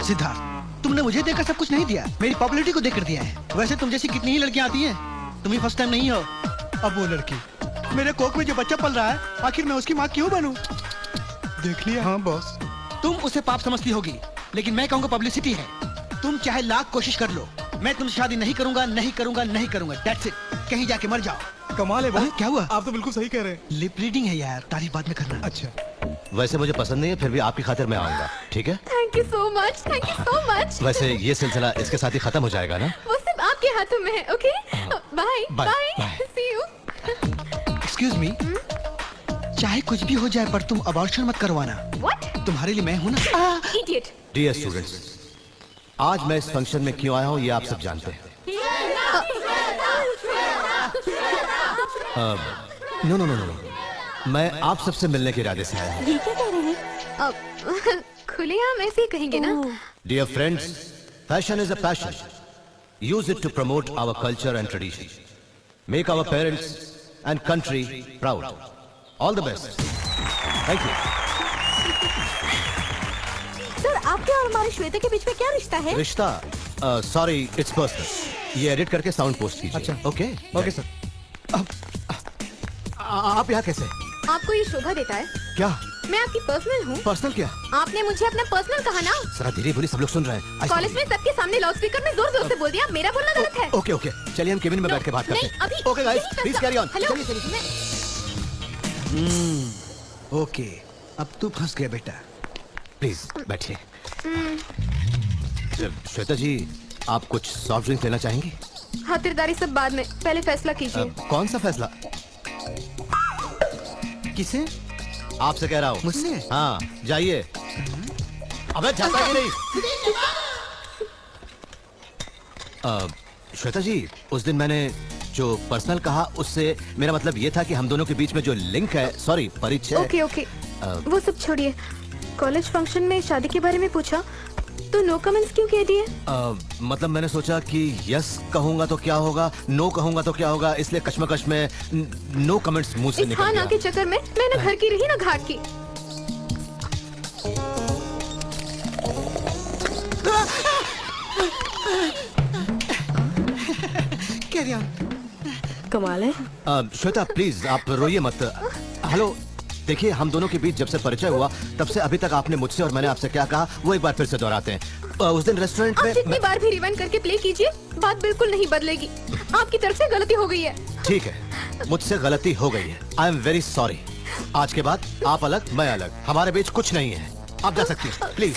सिद्धार्थ, तुमने मुझे देकर सब कुछ नहीं दिया, मेरी पॉपुलैरिटी को देकर दिया है। वैसे तुम जैसी कितनी ही लड़कियां आती हैं तुम ही फर्स्ट टाइम नहीं हो। अब वो लड़की मेरे कोक में जो बच्चा पल रहा है, आखिर मैं उसकी माँ क्यों बनूं? देख लिया? हाँ बॉस। तुम उसे पाप समझती होगी, लेकिन मैं कहूँगा पब्लिसिटी है। तुम चाहे लाख कोशिश कर लो, मैं तुमसे शादी नहीं करूंगा, नहीं करूंगा, नहीं करूंगा। That's it. कहीं जाके मर जाओ। कमाल है बॉस। क्या हुआ? आप तो बिल्कुल सही कह रहे हैं। लिप रीडिंग है यार, तारीफ बाद में करना। अच्छा। वैसे मुझे पसंद नहीं है, फिर भी आपकी खातिर मैं आऊंगा, ठीक है? Thank you so much, thank you so much. वैसे ये सिलसिला इसके साथ ही खत्म हो जाएगा ना? वो सिर्फ आपके हाथों में है, okay? Bye bye, see you. Excuse me, चाहे कुछ भी हो जाए पर तुम अबॉर्शन मत करवाना। What? तुम्हारे लिए मैं हूँ ना। Idiot. डियर स्टूडेंट्स, आज मैं इस फंक्शन में क्यों आया हूँ ये आप सब जानते हैं। नो नो नो नो, मैं आप सबसे मिलने के इरादे से आया हूँ। ये क्या कह रहे हैं? खुलेआम ऐसे ही कहेंगे ना? Dear friends, fashion is a passion. Use it to promote our culture and tradition. Make our parents and country proud. All the best. Thank you. Sir, आपके और हमारे श्वेता के बीच में क्या रिश्ता है? रिश्ता? Sorry, it's personal. ये एडिट करके साउंड पोस्ट कीजिए। अच्छा। Okay okay sir. आप यहाँ कैसे? आपको ये शोभा देता है? क्या? मैं आपकी पर्सनल हूँ। पर्सनल क्या? आपने मुझे अपना पर्सनल कहा ना? जरा धीरे बोलिए, सब लोग सुन रहे हैं। कॉलेज में सबके सामने लाउड स्पीकर में जोर जोर से बोल दिया, मेरा बोलना गलत है। ओके ओके, चलिए हम केबिन में बैठ के बात करते हैं। अभी okay guys, please carry on. Hello. Okay, अब तू फंस गया बेटा। प्लीज बैठिए। श्वेता जी, आप कुछ सॉफ्ट ड्रिंक लेना चाहेंगी? खातिरदारी सब बाद में, पहले फैसला कीजिए। कौन सा फैसला? किसे? आपसे कह रहा हूँ। मुझसे? हाँ, जाइए। अबे जाता कि नहीं? श्वेता जी, उस दिन मैंने जो पर्सनल कहा उससे मेरा मतलब ये था कि हम दोनों के बीच में जो लिंक है, सॉरी परिचय। ओके ओके, वो सब छोड़िए। कॉलेज फंक्शन में शादी के बारे में पूछा तो नो कमेंट्स क्यों कह दिए? मतलब मैंने सोचा कि यस कहूंगा तो क्या होगा, नो कहूंगा तो क्या होगा, इसलिए कश्मकश में नो कमेंट्स मुंह से निकल गया। के चक्कर में मैं ना घर की रही ना घाट की। Carry on. कमाल है। श्वेता प्लीज आप रोइए मत। हेलो, देखिए हम दोनों के बीच जब से परिचय हुआ तब से अभी तक आपने मुझसे और मैंने आपसे क्या कहा वो एक बार फिर से दोहराते हैं। उस दिन रेस्टोरेंट में जितनी बार भी रिवाइंड करके प्ले कीजिए, बात बिल्कुल नहीं बदलेगी। आपकी तरफ से गलती हो गई है। ठीक है, मुझसे गलती हो गई है। I am very sorry. आज के बाद आप अलग, मैं अलग, हमारे बीच कुछ नहीं है। आप जा सकती हैं, प्लीज।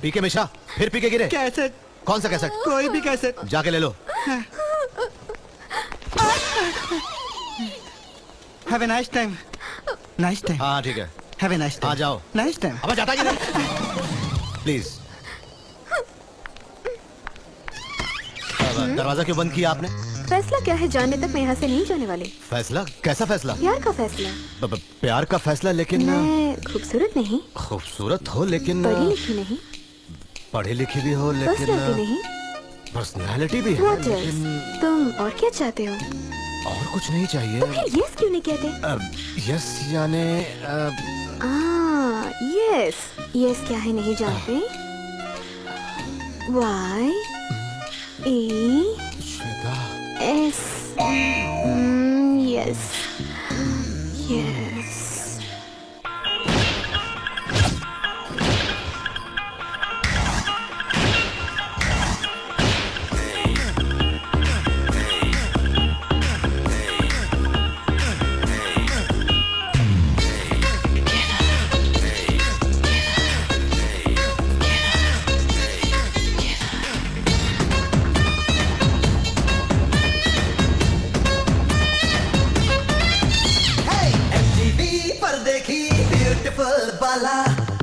पीके मिश्रा, फिर पीके गिरे। कैसेट? कौन सा कैसेट? कोई भी कैसेट। जाके ले लो। Have a nice time. Nice time. हाँ ठीक है। Have a nice time. आ जाओ। Nice time. अब जाता किधर? प्लीज। दरवाजा क्यों बंद किया आपने? फैसला क्या है जानने तक मैं यहाँ से नहीं जाने वाली। फैसला? कैसा फैसला? प्यार का फैसला। प्यार का फैसला? लेकिन मैं खूबसूरत नहीं, खूबसूरत हो लेकिन पढ़ी लिखी नहीं, पढ़ी लिखी भी हो लेकिन पर्सनालिटी नहीं, पर्सनालिटी भी है What else? लेकिन तुम और क्या चाहते हो? और कुछ नहीं चाहिए। तो फिर यस क्यों नहीं कहते? यस यानी यस यस क्या है नहीं जानते? Y E S yes yes.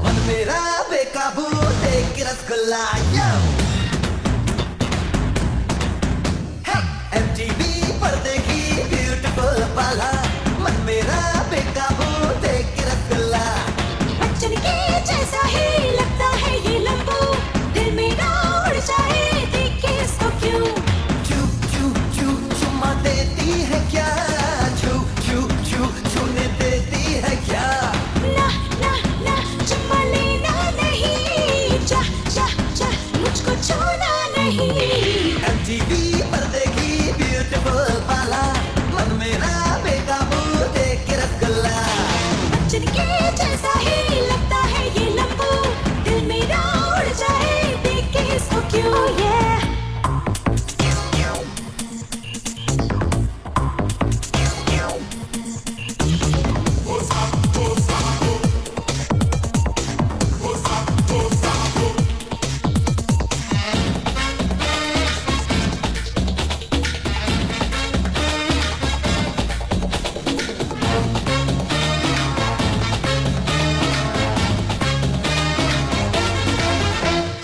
मन मेरा बेकाबू देख रसगुल्ला MTV पर देखी ब्यूटीफुल बाला, मन मेरा बेकाबू देख रसगुल्ला। बच्चन के जैसा ही लगता है ये लंबू, दिल मेरा उड़ जाए देख के इसको क्यों। चू चू चू चुम्मा देती है क्या, चू चू चू छूने देती है क्या। ना ना ना चुम्मा लेना नहीं, जा जा जा मुझको छूना नहीं। MTV पर देखी ब्यूटीफुल पाला, मन मेरा बेकाबू देख के रसगुल्ला। बच्चन के जैसा ही लगता है ये लंबू, दिल मेरा उड़ जाए देख के इसको क्यों। Oh yeah.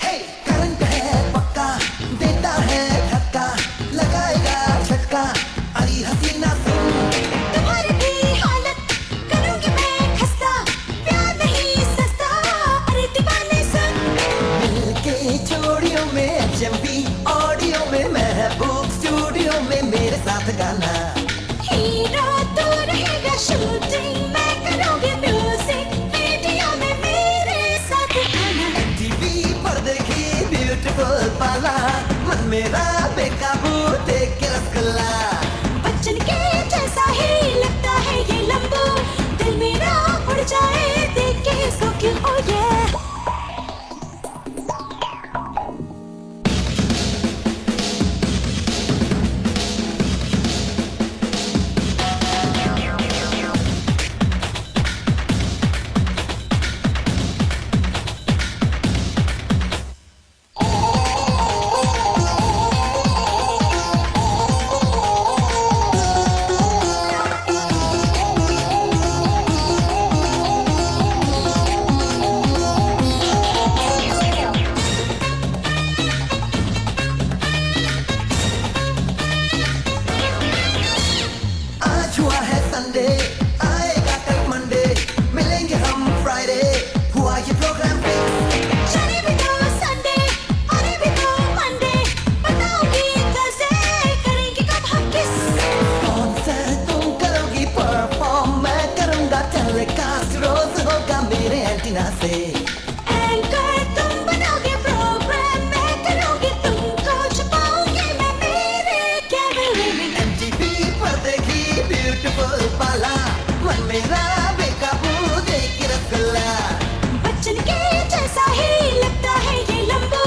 Hey, करंट है पक्का, देता है धक्का, लगाएगा झटका, अरे हसीना सुन। तुम्हारी भी हालत करूंगी मैं खस्ता, प्यार नहीं सस्ता, अरे दीवाने सुन। मिलके जोड़ियों में HMV, ऑडियो में महबूब, स्टूडियो में मेरे साथ गाना। हीरो तू रहेगा शूटिंग, मैं करूंगी म्यूजिक, वीडियो में मेरे साथ आना। MTV पर देखी ब्यूटीफुल पाला, मन मेरा बेकाबू देख के रसगुल्ला। बच्चन के जैसा ही लगता है ये लंबू, दिल मेरा उड़ जाए देख के इसको क्यों। Oh yeah. आज हुआ है संडे, आएगा कल मंडे, मिलेंगे हम फ्राइडे, हुआ ये प्रोग्राम फिक्स। चले भी तो संडे, अरे भी तो मंडे, बताऊंगी कैसे करेंगे कब हम किस। कौन सा तुम करोगी परफॉर्म, मैं करूंगा टेलीकास्ट, रोज होगा मेरे एंटीना से। एंकर तुम बनाओगे प्रोग्राम, मैं करूंगी तुमको छुपाऊंगी मैं मेरे कैमरे में। MTV पर देखी ब्यूटीफुल पाला, मन मेरा बेकाबू देख के रसगुल्ला। बच्चन के जैसा ही लगता है ये लंबू,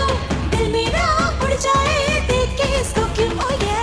दिल मेरा उड़ जाए देख के इसको क्यों। Oh yeah.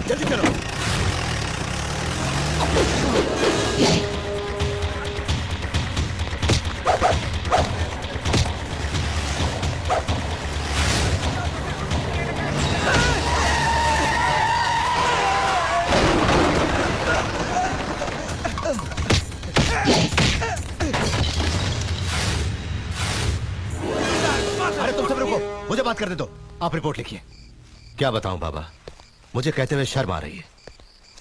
जल्दी चलो। अरे तुम सब रुको, मुझे बात करने दो। आप रिपोर्ट लिखिए। क्या बताऊं बाबा, मुझे कहते हुए शर्म आ रही है।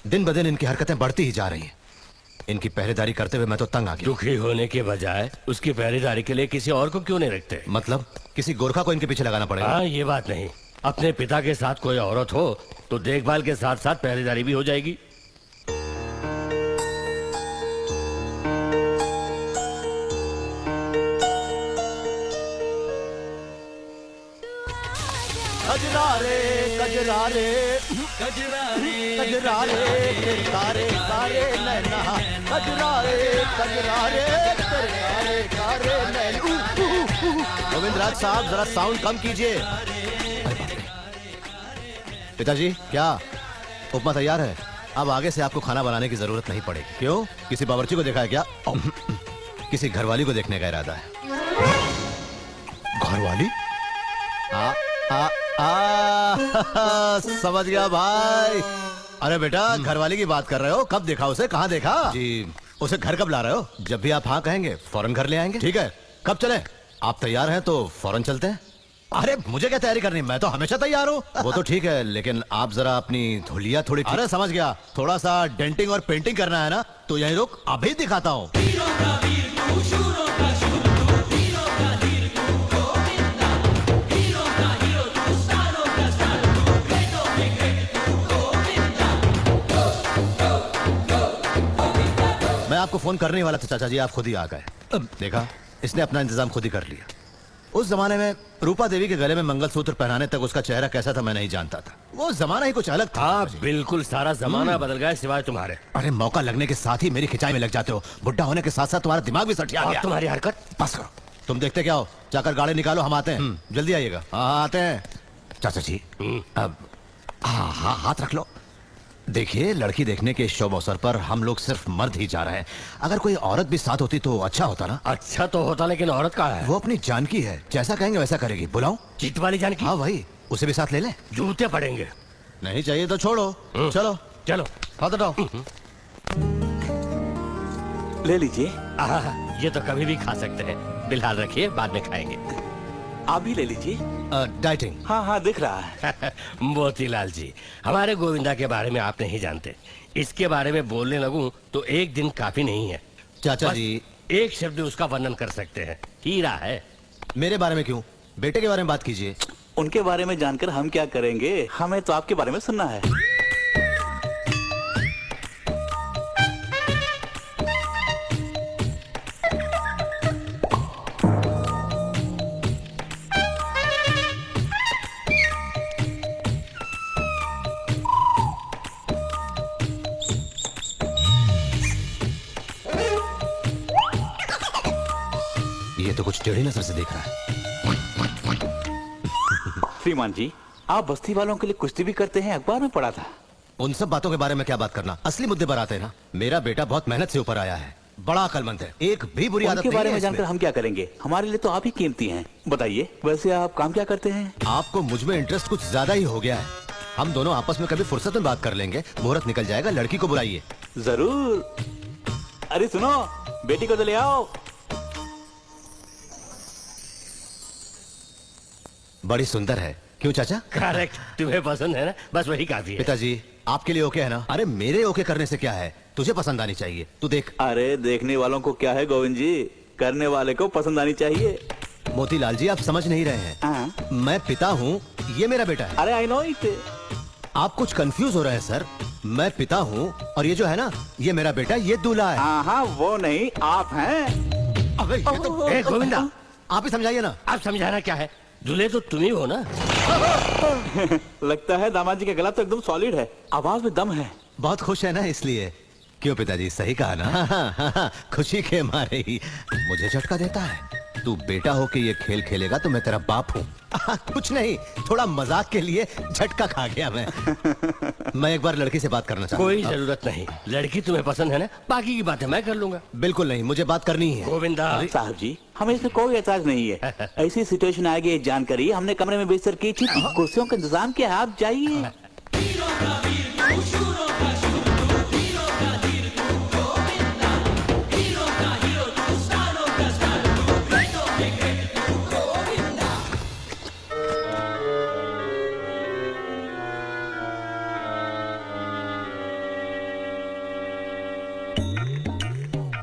दिन ब दिन इनकी हरकतें बढ़ती ही जा रही हैं। इनकी पहरेदारी करते हुए मैं तो तंग आ गया। दुखी होने के बजाय उसकी पहरेदारी के लिए किसी और को क्यों नहीं रखते? मतलब किसी गोरखा को इनके पीछे लगाना पड़ेगा? हाँ, ये बात नहीं। अपने पिता के साथ कोई औरत हो तो देखभाल के साथ साथ पहरेदारी भी हो जाएगी। कजरारे कजरारे कजरारे तेरे कारे कारे नैना, कजरारे कजरारे तेरे कारे कारे नैना। गोविंद राज साहब जरा साउंड कम कीजिए। पिताजी क्या उपमा तैयार है? अब आगे से आपको खाना बनाने की जरूरत नहीं पड़ेगी। क्यों? किसी बावर्ची को देखा है क्या? किसी घरवाली को देखने का इरादा है। घरवाली? समझ गया भाई। अरे बेटा, घरवाली की बात कर रहे हो? कब देखा उसे, कहाँ देखा? जी, उसे घर कब ला रहे हो? जब भी आप हाँ कहेंगे फौरन घर ले आएंगे। ठीक है, कब चले? आप तैयार हैं तो फौरन चलते हैं। अरे मुझे क्या तैयारी करनी, मैं तो हमेशा तैयार हूँ। वो तो ठीक है, लेकिन आप जरा अपनी धुलिया थोड़ी। अरे समझ गया, थोड़ा सा डेंटिंग और पेंटिंग करना है ना, तो यहीं रुक, अभी दिखाता हूँ। मैं आपको फोन करने वाला था चाचा जी, आप खुद ही आ गए। देखा, इसने अपना इंतजाम खुद ही कर लिया। उस जमाने में रूपा देवी के गले में मंगलसूत्र पहनाने तक उसका चेहरा कैसा था मैं नहीं जानता था। वो जमाना ही कुछ अलग था। हाँ बिल्कुल, सारा जमाना बदल गया सिवाय तुम्हारे। अरे मौका लगने के साथ ही मेरी खिंचाई में लग जाते हो। बुढ़ा होने के साथ साथ तुम्हारा दिमाग भी सटिया गया। तुम्हारी हरकत बस करो। तुम देखते क्या हो, जाकर गाड़ी निकालो, हम आते हैं। जल्दी आइएगा। हाँ आते हैं चाचा जी। अब हाँ हाथ रख लो। देखिए, लड़की देखने के शुभ अवसर पर हम लोग सिर्फ मर्द ही जा रहे हैं। अगर कोई औरत भी साथ होती तो अच्छा होता ना। अच्छा तो होता, लेकिन औरत कहाँ है? वो अपनी जानकी है, जैसा कहेंगे वैसा करेगी। बुलाऊं? चिट वाली जानकी? हाँ वही, उसे भी साथ ले लें। जूते पड़ेंगे। नहीं चाहिए तो छोड़ो। चलो चलो, हाथ हटाओ। ले लीजिए। ये तो कभी भी खा सकते हैं, फिलहाल रखिए, बाद में खाएंगे। आप भी ले लीजिए। डाइटिंग। हाँ हाँ दिख रहा है। मोतीलाल जी, हमारे गोविंदा के बारे में आप नहीं जानते। इसके बारे में बोलने लगूं तो एक दिन काफी नहीं है। चाचा जी, एक शब्द उसका वर्णन कर सकते हैं, हीरा है। मेरे बारे में क्यों, बेटे के बारे में बात कीजिए। उनके बारे में जानकर हम क्या करेंगे, हमें तो आपके बारे में सुनना है। ये तो कुछ टेढ़ी नजर से देख रहा है। श्रीमान जी, आप बस्ती वालों के लिए कुश्ती भी करते हैं, अखबार में पढ़ा था। उन सब बातों के बारे में क्या बात करना, असली मुद्दे पर आते हैं ना। मेरा बेटा बहुत मेहनत से ऊपर आया है, बड़ा अकलमंद है, एक भी बुरी आदत उनके नहीं बारे है में इसमें। जानकर हम क्या करेंगे, हमारे लिए तो आप ही कीमती हैं। बताइए, वैसे आप काम क्या करते हैं? आपको मुझ में इंटरेस्ट कुछ ज्यादा ही हो गया है। हम दोनों आपस में कभी फुर्सत में बात कर लेंगे, मुहूर्त निकल जाएगा, लड़की को बुलाइए। जरूर। अरे सुनो, बेटी को तो ले आओ। बड़ी सुंदर है, क्यों चाचा? करेक्ट, तुम्हें पसंद है ना, बस वही काफी है। पिताजी, आपके लिए ओके है ना? अरे मेरे ओके करने से क्या है, तुझे पसंद आनी चाहिए। तू देख। अरे देखने वालों को क्या है गोविंद जी, करने वाले को पसंद आनी चाहिए। मोतीलाल जी, आप समझ नहीं रहे हैं। मैं पिता हूँ, ये मेरा बेटा है। अरे आई नो इट। आप कुछ कंफ्यूज हो रहे हैं सर। मैं पिता हूँ और ये जो है ना, ये मेरा बेटा, ये दूल्हा है। हाँ वो नहीं, आप हैं। अबे ये तो ए, गोविंदा, आप ही समझाइए ना। आप समझाना क्या है, दूल्हे तो तुम ही हो ना। लगता है दामाद जी का गला तो एकदम सॉलिड है, आवाज में दम है। बहुत खुश है ना इसलिए। क्यों पिताजी, सही कहा ना? खुशी के मारे ही मुझे झटका देता है। तू बेटा हो के ये खेल खेलेगा तो मैं तेरा बाप हूँ। कुछ नहीं, थोड़ा मजाक के लिए झटका खा गया मैं। मैं एक बार लड़की से बात करना चाहता हूँ। कोई जरूरत नहीं, लड़की तुम्हें पसंद है ना, बाकी की बातें मैं कर लूंगा। बिल्कुल नहीं, मुझे बात करनी है। गोविंदा साहब जी, हमें इसमें कोई एतराज नहीं है। ऐसी सिचुएशन आएगी, ये जानकारी हमने कमरे में बिस्तर की थी, कुर्सियों का इंतजाम किया है, आप जाइए।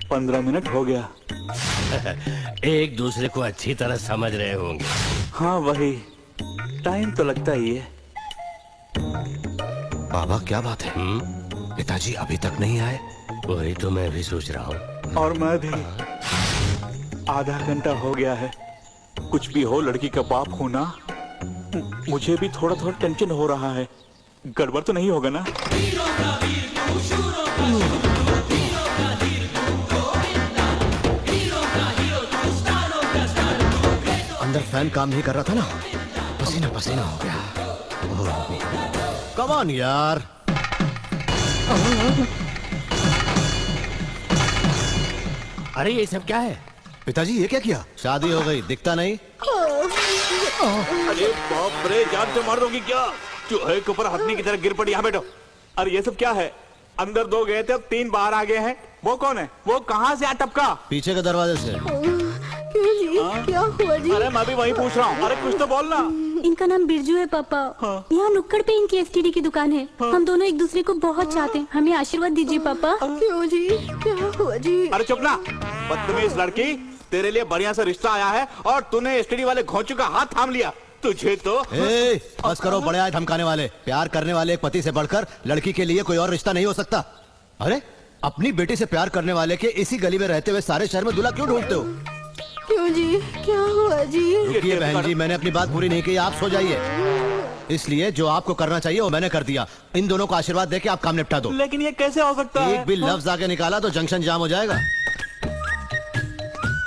पंद्रह मिनट हो गया। एक दूसरे को अच्छी तरह समझ रहे होंगे। हाँ वही, टाइम तो लगता ही है। बाबा क्या बात है, पिताजी अभी तक नहीं आए? वही तो मैं भी सोच रहा हूँ। और मैं भी। आधा घंटा हो गया है। कुछ भी हो, लड़की का बाप हूं ना, मुझे भी थोड़ा थोड़ा टेंशन हो रहा है। गड़बड़ तो नहीं होगा ना? अंदर फैन काम नहीं कर रहा था ना, पसीना पसीना हो गया। कम ऑन यार। अरे ये सब क्या है? पिताजी ये क्या किया? शादी हो गई, दिखता नहीं। अरे बाप रे, जान से मार दोगी क्या? चूहे के ऊपर हथनी की तरह गिर पड़ी। यहाँ बैठो। अरे ये सब क्या है? अंदर 2 गए थे, अब 3 बाहर आ गए हैं। वो कौन है? वो कहाँ से आ टपका? पीछे के दरवाजे से। क्यों जी? क्या हुआ जी? अरे मैं भी वही पूछ रहा हूँ। अरे कुछ तो बोलना। इनका नाम बिरजू है पापा। यहाँ नुक्कड़ पे इनकी एसटीडी की दुकान है। हम दोनों एक दूसरे को बहुत चाहते हैं। हमें आशीर्वाद दीजिए पापा। क्यों जी? क्या हुआ जी? अरे चुप ना, बदतमीज लड़की। तेरे लिए बढ़िया सा रिश्ता आया है और तूने एसटीडी वाले घोंचू का हाथ थाम लिया। तुझे तो बस करो, बड़े आए धमकाने वाले। प्यार करने वाले एक पति से बढ़कर लड़की के लिए कोई और रिश्ता नहीं हो सकता। अरे अपनी बेटी से प्यार करने वाले के इसी गली में रहते हुए सारे शहर में दूल्हा क्यों ढूंढते हो? क्यों जी? क्या हुआ जी? रुकिए बहन जी, मैंने अपनी बात पूरी नहीं की, आप सो जाइए। इसलिए जो आपको करना चाहिए वो मैंने कर दिया। इन दोनों को आशीर्वाद देके आप काम निपटा दो। लेकिन ये कैसे हो सकता है? एक भी लफ्ज आगे निकाला तो जंक्शन जाम हो जाएगा।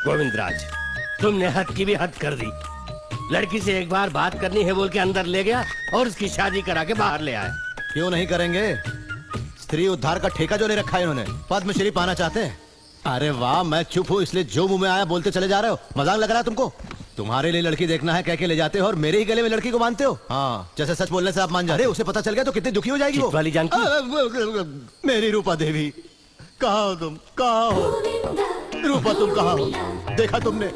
गोविंदराज, तुमने हद की भी हद कर दी। लड़की से एक बार बात करनी है बोल के अंदर ले गया और उसकी शादी करा के बाहर ले आया। क्यों नहीं करेंगे? स्त्री उद्धार का ठेका जो नहीं रखा है इन्होंने। पद्मश्री पाना चाहते हैं। अरे वाह, मैं चुप हूँ इसलिए जो मुंह में आया बोलते चले जा रहे हो। मजाक लग रहा है तुमको? तुम्हारे लिए लड़की देखना है कह के ले जाते हो और मेरे ही गले में लड़की को बांधते हो। हाँ, जैसे सच बोलने से आप मान जाते। उसे पता चल गया तो कितनी दुखी हो जाएगी वो। वाली जानकी। मेरी रूपा देवी, कहाँ हो तुम? कहाँ हो रूपा? तुम कहाँ हो? देखा तुमने?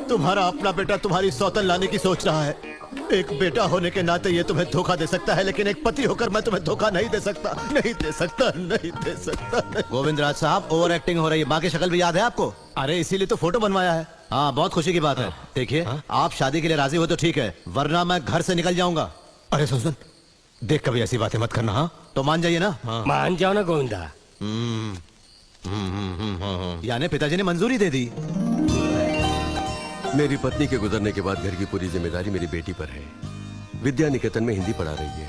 तुम्हारा अपना बेटा तुम्हारी सौतन लाने की सोच रहा है। एक बेटा होने के नाते ये तुम्हें धोखा दे सकता है, लेकिन एक पति होकर मैं तुम्हें धोखा नहीं दे सकता। नहीं दे सकता, नहीं दे सकता। गोविंदराज साहब, ओवर एक्टिंग हो रही है। माँ की शक्ल भी याद है आपको? अरे इसीलिए तो फोटो बनवाया है। हाँ, बहुत खुशी की बात है। देखिए, आप शादी के लिए राजी हो तो ठीक है, वरना मैं घर से निकल जाऊंगा। अरे सुन, देख कभी ऐसी बातें मत करना। हाँ तो मान जाइए ना। मान जाओ ना गोविंदा। यानी पिताजी ने मंजूरी दे दी। मेरी पत्नी के गुजरने के बाद घर की पूरी जिम्मेदारी मेरी बेटी पर है। विद्या निकेतन में हिंदी पढ़ा रही है।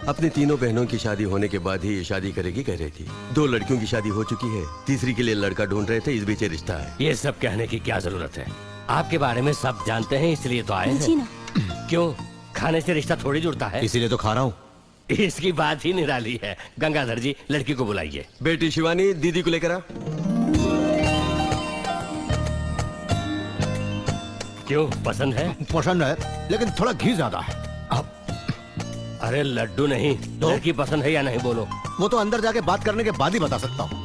अपनी तीनों बहनों की शादी होने के बाद ही ये शादी करेगी कह रही थी। 2 लड़कियों की शादी हो चुकी है, तीसरी के लिए लड़का ढूंढ रहे थे, इस बीच रिश्ता है। ये सब कहने की क्या जरूरत है? आपके बारे में सब जानते हैं इसलिए तो आए हैं। क्यों? खाने से रिश्ता थोड़ी जुड़ता है। इसीलिए तो खा रहा हूँ। इसकी बात ही निराली है। गंगाधर जी, लड़की को बुलाइए। बेटी शिवानी, दीदी को लेकर आ। क्यों, पसंद है? पसंद है, लेकिन थोड़ा घी ज्यादा है। अरे लड्डू नहीं, लड़की पसंद है या नहीं बोलो। वो तो अंदर जाके बात करने के बाद ही बता सकता हूँ।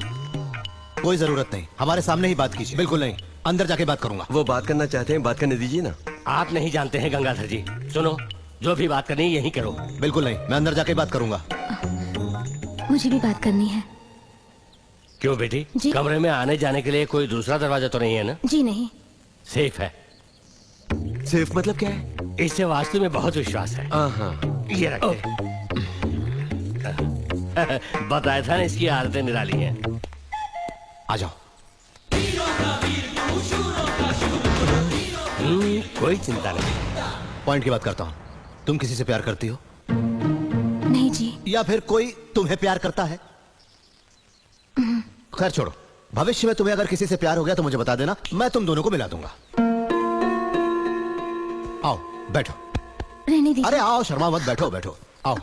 कोई जरूरत नहीं, हमारे सामने ही बात कीजिए। बिल्कुल नहीं, अंदर जाके बात करूंगा। वो बात करना चाहते हैं, बात करने दीजिए ना। आप नहीं जानते हैं गंगाधर जी। सुनो, जो भी बात करनी है यही करो। बिल्कुल नहीं, मैं अंदर जाके बात करूंगा। मुझे भी बात करनी है। क्यों बेटी? जी? कमरे में आने जाने के लिए कोई दूसरा दरवाजा तो नहीं है ना? जी नहीं। सेफ है। सेफ मतलब क्या है? इससे वास्तु में बहुत विश्वास है। ये रखते। बताया था ना, इसकी आदतें निराली हैं। आ जाओ। कोई चिंता नहीं। पॉइंट की बात करता हूँ। तुम किसी से प्यार करती हो? नहीं जी। या फिर कोई तुम्हें प्यार करता है? खैर छोड़ो, भविष्य में तुम्हें अगर किसी से प्यार हो गया तो मुझे बता देना, मैं तुम दोनों को मिला दूंगा। आओ बैठो। रहने दीजिए। अरे आओ, शर्मा मत, बैठो बैठो। आओ,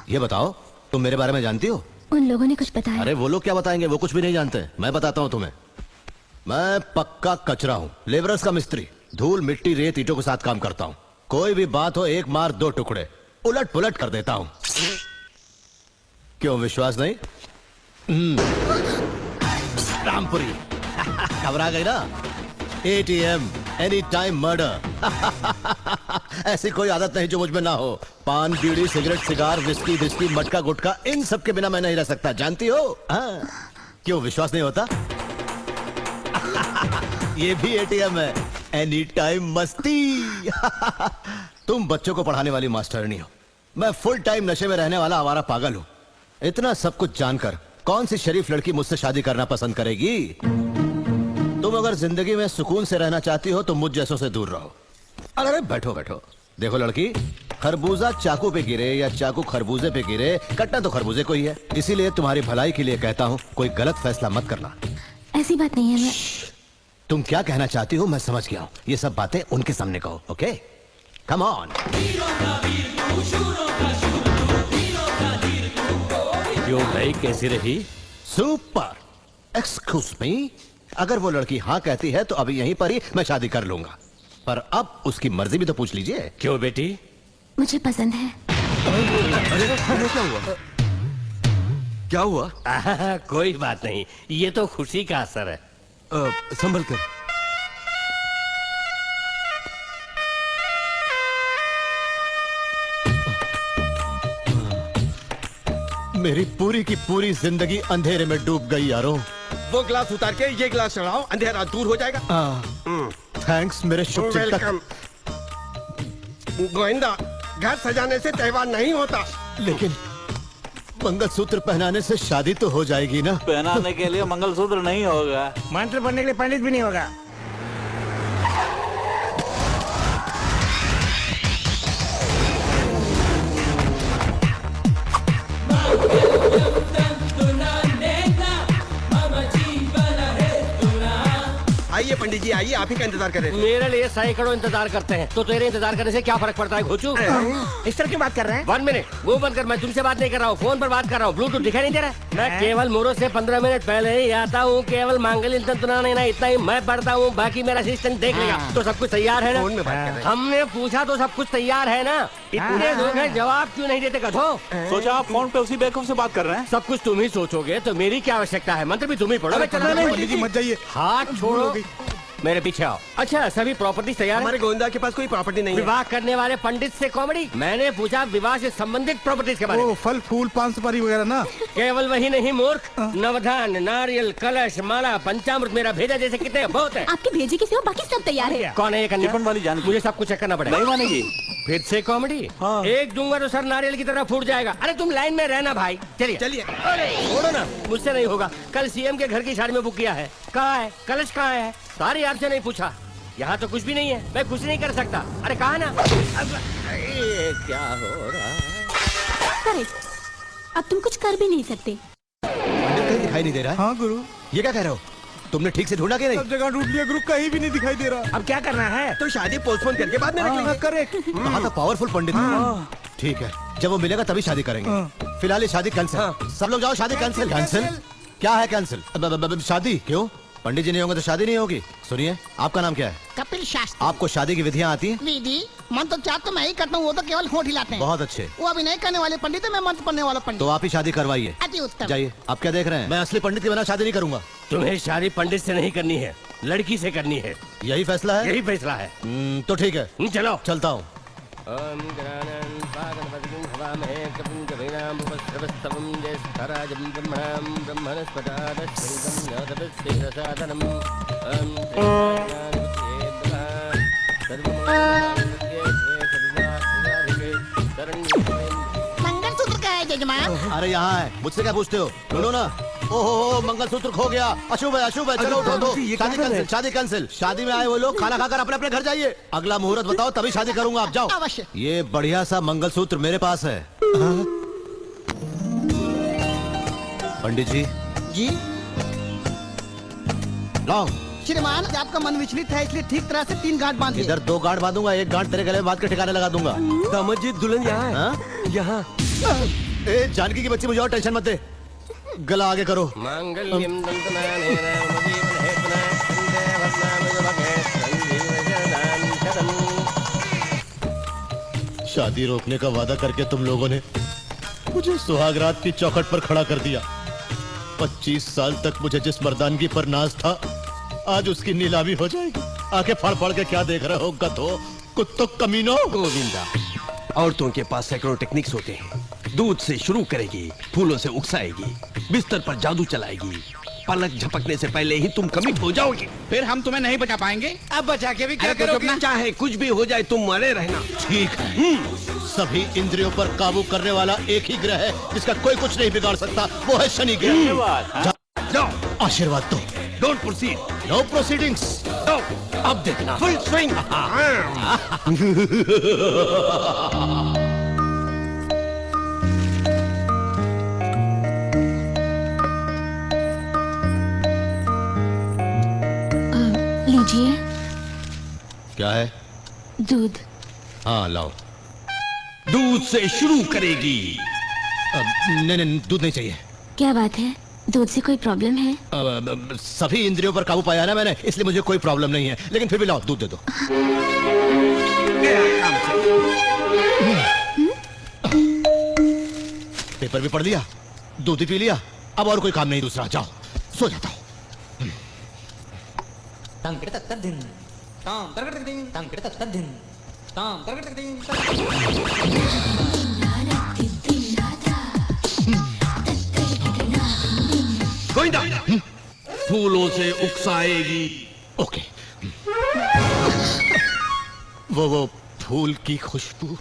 ये बताओ, तुम मेरे बारे में जानती हो? उन लोगों ने कुछ बताया। अरे वो लोग क्या बताएंगे, वो कुछ भी नहीं जानते। मैं बताता हूँ तुम्हें। मैं पक्का कचरा हूँ, लेबरर्स का मिस्त्री। धूल मिट्टी रेत ईंटों के साथ काम करता हूँ। कोई भी बात हो, एक मार 2 टुकड़े, उलट पुलट कर देता हूँ। क्यों, विश्वास नहीं? रामपुरी घबरा गई ना? ATM, any time murder. ऐसी कोई आदत नहीं जो मुझ में ना हो। पान, बीड़ी, सिगरेट, सिगार, विस्की, मटका, गुटखा, इन सब के बिना मैं नहीं रह सकता, जानती हो? हाँ। क्यों, विश्वास नहीं होता? ये भी ATM है, एनी टाइम मस्ती। तुम बच्चों को पढ़ाने वाली मास्टरनी हो, मैं फुल टाइम नशे में रहने वाला आवारा पागल हूँ। इतना सब कुछ जानकर कौन सी शरीफ लड़की मुझसे शादी करना पसंद करेगी? तुम अगर जिंदगी में सुकून से रहना चाहती हो तो मुझ जैसों से दूर रहो। अरे बैठो बैठो। देखो लड़की, खरबूजा चाकू पे गिरे या चाकू खरबूजे पे गिरे, कटना तो खरबूजे को ही है। इसीलिए तुम्हारी भलाई के लिए कहता हूँ, कोई गलत फैसला मत करना। ऐसी बात नहीं है। मैं तुम क्या कहना चाहती हो मैं समझ गया हूँ। ये सब बातें उनके सामने कहो, ओके? Come on. क्यों भाई, कैसी रही? सुपर। एक्सक्यूज मी, अगर वो लड़की हाँ कहती है तो अभी यहीं पर ही मैं शादी कर लूंगा। पर अब उसकी मर्जी भी तो पूछ लीजिए। क्यों बेटी? मुझे पसंद है। अरे क्या हुआ? क्या हुआ? कोई बात नहीं, ये तो खुशी का असर है। संभल कर। मेरी पूरी की पूरी जिंदगी अंधेरे में डूब गई यारो। वो ग्लास उतार के ये ग्लास चढ़ाओ, अंधेरा दूर हो जाएगा। थैंक्स मेरे शुभ चिंतक। वेलकम। गोविंदा, घर सजाने से त्योहार नहीं होता। लेकिन मंगलसूत्र पहनाने से शादी तो हो जाएगी ना? पहनाने के लिए मंगलसूत्र नहीं होगा, मंत्र पढ़ने के लिए पंडित भी नहीं होगा। आइए पंडित जी, आइए, आप ही का इंतजार कर रहे थे। मेरे लिए सैकड़ों इंतजार करते हैं, तो तेरे इंतजार करने से क्या फर्क पड़ता है घोचू? इस तरह की बात कर रहे हैं? 1 मिनट, वो बंद कर। मैं तुमसे बात नहीं कर रहा हूँ, फोन पर बात कर रहा हूँ। ब्लूटूथ दिखाई नहीं दे रहा? मैं केवल मोरो से 15 मिनट पहले ही आता हूँ। केवल मांगलिक तंत्र नहीं ना, इतना ही मैं पढ़ता हूँ, बाकी मेरा असिस्टेंट देख लेगा। तो सब कुछ तैयार है फोन में बात कर ना? रहे हैं। हमने पूछा तो सब कुछ तैयार है ना? इतने लोग हैं, जवाब क्यों नहीं देते कथो? सोचा आप फोन पे उसी बेवकूफ से बात कर रहे हैं। सब कुछ तुम ही सोचोगे तो मेरी क्या आवश्यकता है? मंत्र भी तुम ही पढ़ो। पंडित जी मत जाइए, हाथ छोड़ो, मेरे पीछे आओ। अच्छा, सभी प्रॉपर्टी तैयार है? हमारे गोविंदा के पास कोई प्रॉपर्टी नहीं है। विवाह करने वाले पंडित से कॉमेडी? मैंने पूछा विवाह से संबंधित प्रॉपर्टीज के बारे में। फल फूल पान सुपारी वगैरह ना? केवल वही नहीं मूर्ख, नवधान, नारियल, कलश, माला, पंचामृत, मेरा भेजा जैसे कितने बहुत है। आपके भेजे के सिवा बाकी सब तैयार है। कौन है ये कन्या? टिफिन वाली जान। मुझे सब कुछ चेक करना पड़ेगा। नहीं मानेगी। फिर से कॉमेडी? हाँ। एक दूंगा तो सर नारियल की तरह फूट जाएगा। अरे तुम लाइन में रहना भाई। चलिए चलिए। अरे छोड़ो ना, मुझसे नहीं होगा। कल सीएम के घर की शादी में बुक किया है। कहाँ है कलश? कहाँ है? सारी आपसे नहीं पूछा। यहाँ तो कुछ भी नहीं है, मैं कुछ नहीं कर सकता। अरे कहा ना। ये क्या हो रहा है? करे, अब तुम कुछ कर भी नहीं सकते। पंडित कहीं दिखाई नहीं दे रहा है। हाँ गुरु, ये क्या कह रहे हो? तुमने ठीक से ढूंढा कि नहीं? सब जगह ढूंढ लिया गुरु, कहीं भी नहीं दिखाई दे रहा। अब क्या करना है? तो शादी पोस्टपोन करके बाद में रख करेक्ट। कहा था पावरफुल पंडित। ठीक है, जब वो मिलेगा तभी शादी करेंगे। फिलहाल ये शादी कैंसिल। सब लोग जाओ, शादी कैंसिल। कैंसिल? क्या है कैंसिल? शादी क्यों? पंडित जी नहीं होंगे तो शादी नहीं होगी। सुनिए, आपका नाम क्या है? कपिल शास्त्री। आपको शादी की विधियाँ आती हैं? विधि मन तो चाह तो मैं ही करता हूँ, वो तो केवल होठ हिलाते हैं। बहुत अच्छे। वो अभी नहीं करने वाले पंडित है, मैं मंत्र पढ़ने वाला पंडित। तो आप ही शादी करवाइए। अति उत्तम। जाइए। आप क्या देख रहे हैं? मैं असली पंडित के बिना शादी नहीं करूंगा। तुम्हें शादी पंडित से नहीं करनी है, लड़की से करनी है। यही फैसला है? यही फैसला है। तो ठीक है, चलो। चलता हूँ। मंगलसूत्र का है जजमान? अरे यहाँ है, मुझसे क्या पूछते हो? ढूंढो ना। ओहो, मंगलसूत्र खो गया। अशुभ है, अशुभ है। चलो उठो, शादी कैंसिल, शादी कैंसिल। शादी में आए वो लोग खाना खाकर अपने अपने घर जाइए। अगला मुहूर्त बताओ, तभी शादी करूंगा। आप जाओ। अवश्य। ये बढ़िया सा मंगलसूत्र मेरे पास है। पंडित जी। जी लाओ। श्रीमान, आपका मन विचलित है, इसलिए ठीक तरह से 3 गांठ बांधिए। इधर 2 गांठ बांधूंगा, 1 गांठ तेरे गले में बांध के ठिकाने लगा दूंगा। दामाद जी, दुल्हन यहाँ है। यहाँ। ए, जानकी की बच्ची, मुझे और टेंशन मत दे। गला आगे करो। मांगल्यम शादी रोकने का वादा करके तुम लोगों ने मुझे सुहागरात की चौखट पर खड़ा कर दिया। 25 साल तक मुझे जिस मर्दानगी पर नाज था, आज उसकी नीलामी हो जाएगी। आंखें फाड़ फाड़ के क्या देख रहे हो गधो, कुत्तों, कमीनों? गोविंदा, औरतों के पास सैकड़ों टेक्निक्स होते हैं। दूध से शुरू करेगी, फूलों से उकसाएगी, बिस्तर पर जादू चलाएगी। पलक झपकने से पहले ही तुम कमिट हो जाओगे। फिर हम तुम्हें नहीं बचा पाएंगे। अब बचा के भी क्या करोगे? चाहे कुछ भी हो जाए, तुम मरे रहना। ठीक है। सभी इंद्रियों पर काबू करने वाला एक ही ग्रह है जिसका कोई कुछ नहीं बिगाड़ सकता, वो है शनि ग्रह। जाओ, आशीर्वाद दो। Don't proceed. No proceedings. अब देखना फुल स्विंग। लीजिए। क्या है? दूध। हाँ लाओ। दूध से शुरू करेगी। नहीं नहीं, दूध नहीं चाहिए। क्या बात है? दूध से कोई प्रॉब्लम है? सभी इंद्रियों पर काबू पाया ना मैंने, इसलिए मुझे कोई प्रॉब्लम नहीं है, लेकिन फिर भी लाओ दूध दे दो। पेपर भी पढ़ लिया, दूध भी पी लिया, अब और कोई काम नहीं दूसरा, जाओ सो जाता हूँ। गोविंदा, फूलों से उकसाएगी। ओके। वो फूल की खुशबू।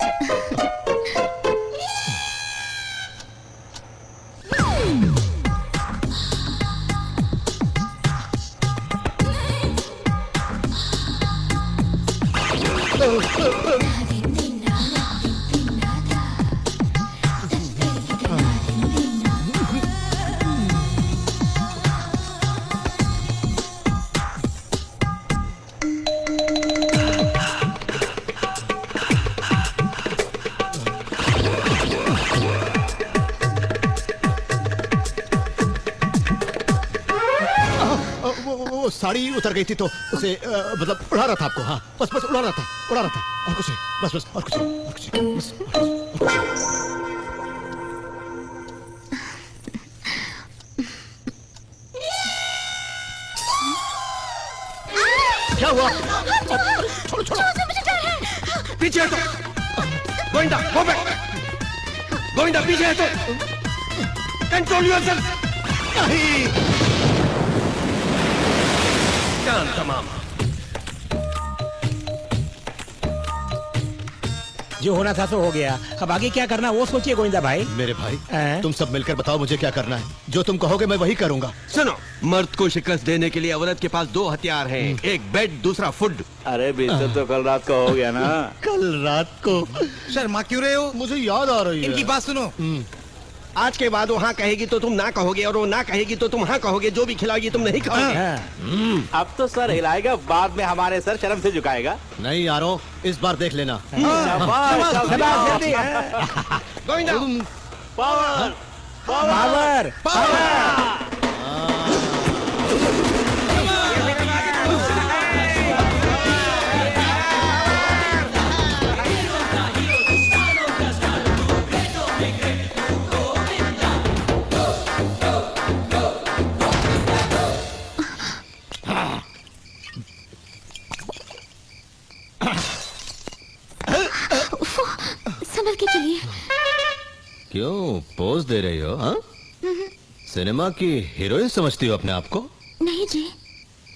वो साड़ी उतर गई थी तो उसे मतलब उड़ा रहा था आपको। हाँ बस उड़ा रहा था और कुछ नहीं, बस और कुछ नहीं, बस। क्या हुआ? छोड़ो मुझे डर है। पीछे हटो गोविंदा, गो बैक। गोविंदा पीछे हटो, कंट्रोल योरसेल्फ। नहीं तमाम। जो होना था सो हो गया, अब आगे क्या करना वो सोचिए गोविंदा भाई। मेरे भाई तुम सब मिलकर बताओ मुझे क्या करना है, जो तुम कहोगे मैं वही करूंगा। सुनो, मर्द को शिकस्त देने के लिए औरत के पास 2 हथियार हैं, एक बेड दूसरा फुड। अरे बेइज्जत तो कल रात को हो गया ना। कल रात को शर्मा क्यों रहे हो? मुझे याद आ रही है। इनकी बात सुनो। आज के बाद वो हाँ कहेगी तो तुम ना कहोगे, और वो ना कहेगी तो तुम हाँ कहोगे। जो भी खिलाएगी तुम नहीं कहोगे। अब तो सर हिलाएगा, बाद में हमारे सर शर्म से झुकाएगा। नहीं यारो, इस बार देख लेना। Govinda, power power power. संभल के चलिए। क्यों पोज दे रही हो? हाँ सिनेमा की हीरोइन समझती हो अपने आप को? नहीं जी।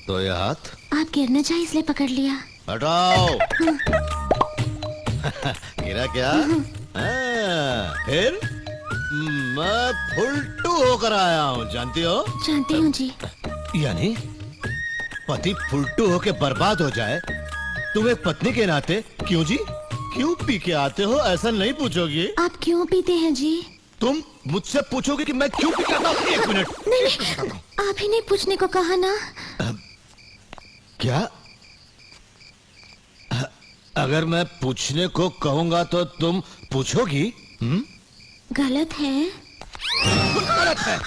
तो ये हाथ आप गिरना चाहिए इसलिए पकड़ लिया। हटाओ। गिरा क्या? फिर मैं फुलटू होकर आया हूँ, जानती हो? जानती हूँ जी। यानी पति फुलटू होके बर्बाद हो जाए, तुम एक पत्नी के नाते क्यों जी? क्यों पी के आते हो ऐसा नहीं पूछोगी? आप क्यों पीते हैं जी? तुम मुझसे पूछोगे कि मैं क्यों पी के आता हूँ? 1 मिनट। नहीं, आप ही ने पूछने को कहा ना। क्या? अगर मैं पूछने को कहूंगा तो तुम पूछोगी? गलत है। गलत है।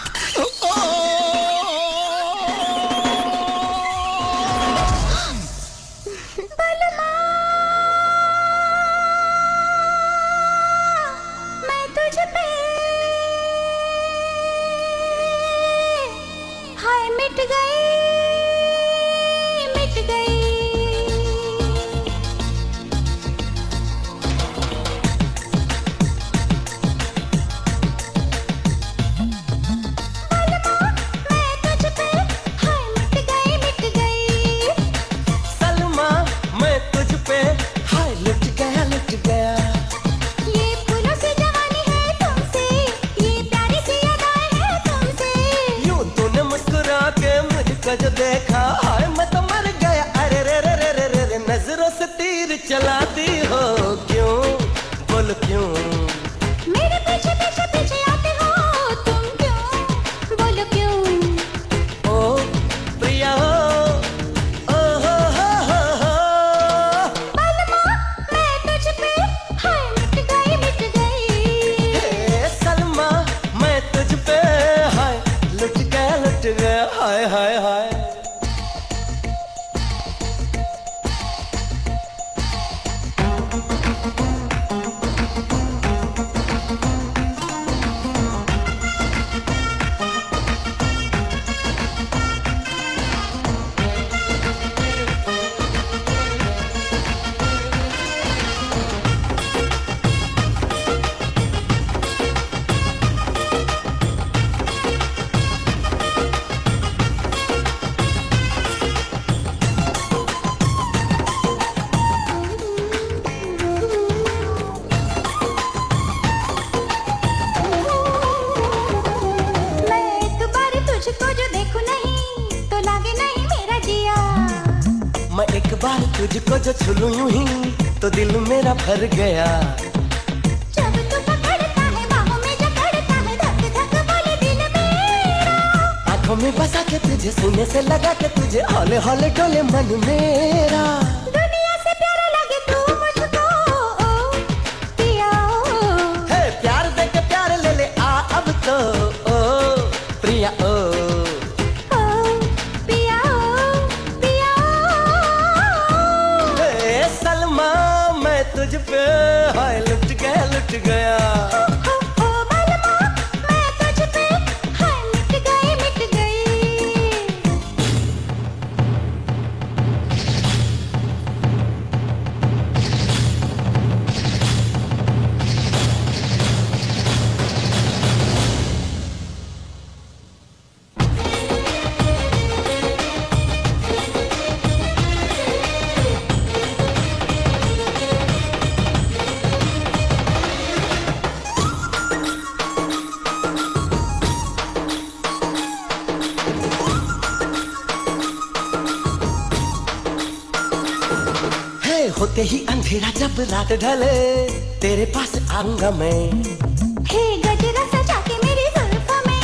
मैं तुझ पे हाय मिट गई, मिट गई। सलमा मैं तुझ पे हाय लुट गया, लुट गया। ये फूलों से जवानी है तुमसे, ये प्यारी सी अदाएं हैं तुमसे। यूं तूने मुस्कुरा के मुझको जो देखा, हाय मैं तो मर गया। अरे रे रे रे रे रे रे, नजरों से तीर चलाती हो क्यों? बोल क्यों? मेरे पीछे पीछे पीछे आते हो तुम क्यों? बोलो क्यों? ओ प्रिया हो, ओ हो। बलमा मैं तुझ पे हाय मिट गई, मिट गई। हे सलमा मैं तुझ पे हाय लुट गया। तुझको जो छू यूं ही तो दिल मेरा भर गया। जब तू पकड़ता है बाहों में जकड़ता है धक धक बोले दिल मेरा। आंखों में बसा के तुझे सीने से लगा के तुझे हौले हौले डोले मन मेरा। दुनिया से प्यारा लगे तू मुझको ओ पिया ओ। है प्यार दे के प्यार ले ले आ अब तो ओ प्रिया ओ। पिया पिया हे सलमा मैं तुझ पे हाय लुट गया लुट गया। ओ बलमा मैं तुझ पे हाय मिट गई मिट गई। है होते ही अंधेरा जब रात ढले तेरे पास आऊंगा मैं। हे गजरा सजा के मेरी जुल्फों में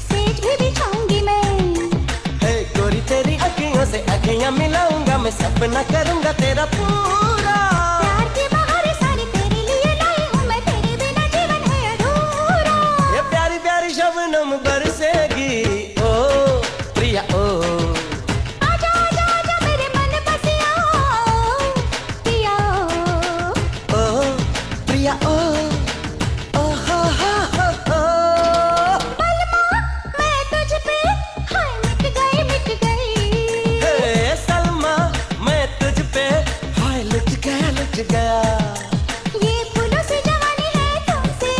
सेज भी बिछाऊंगी मैं। है गोरी तेरी अखियों से अखियां मिलाऊंगा मैं सपना करूंगा तेरा पूरा। प्यार की बहारें सारी तेरे लिए लाई हूँ मैं तेरे बिना जीवन है अधूरा। ये प्यारी प्यारी शबनम बरसेगी ओ प्रिया ओ। आजा आजा आजा मेरे मन बसिया ओ पिया ओ। ओ प्रिया ओ हो हो। बलमा मैं तुझ पे हाय मिट गई हे सलमा मैं तुझ पे हाय लुट गया। ये फूलों से जवानी है तुमसे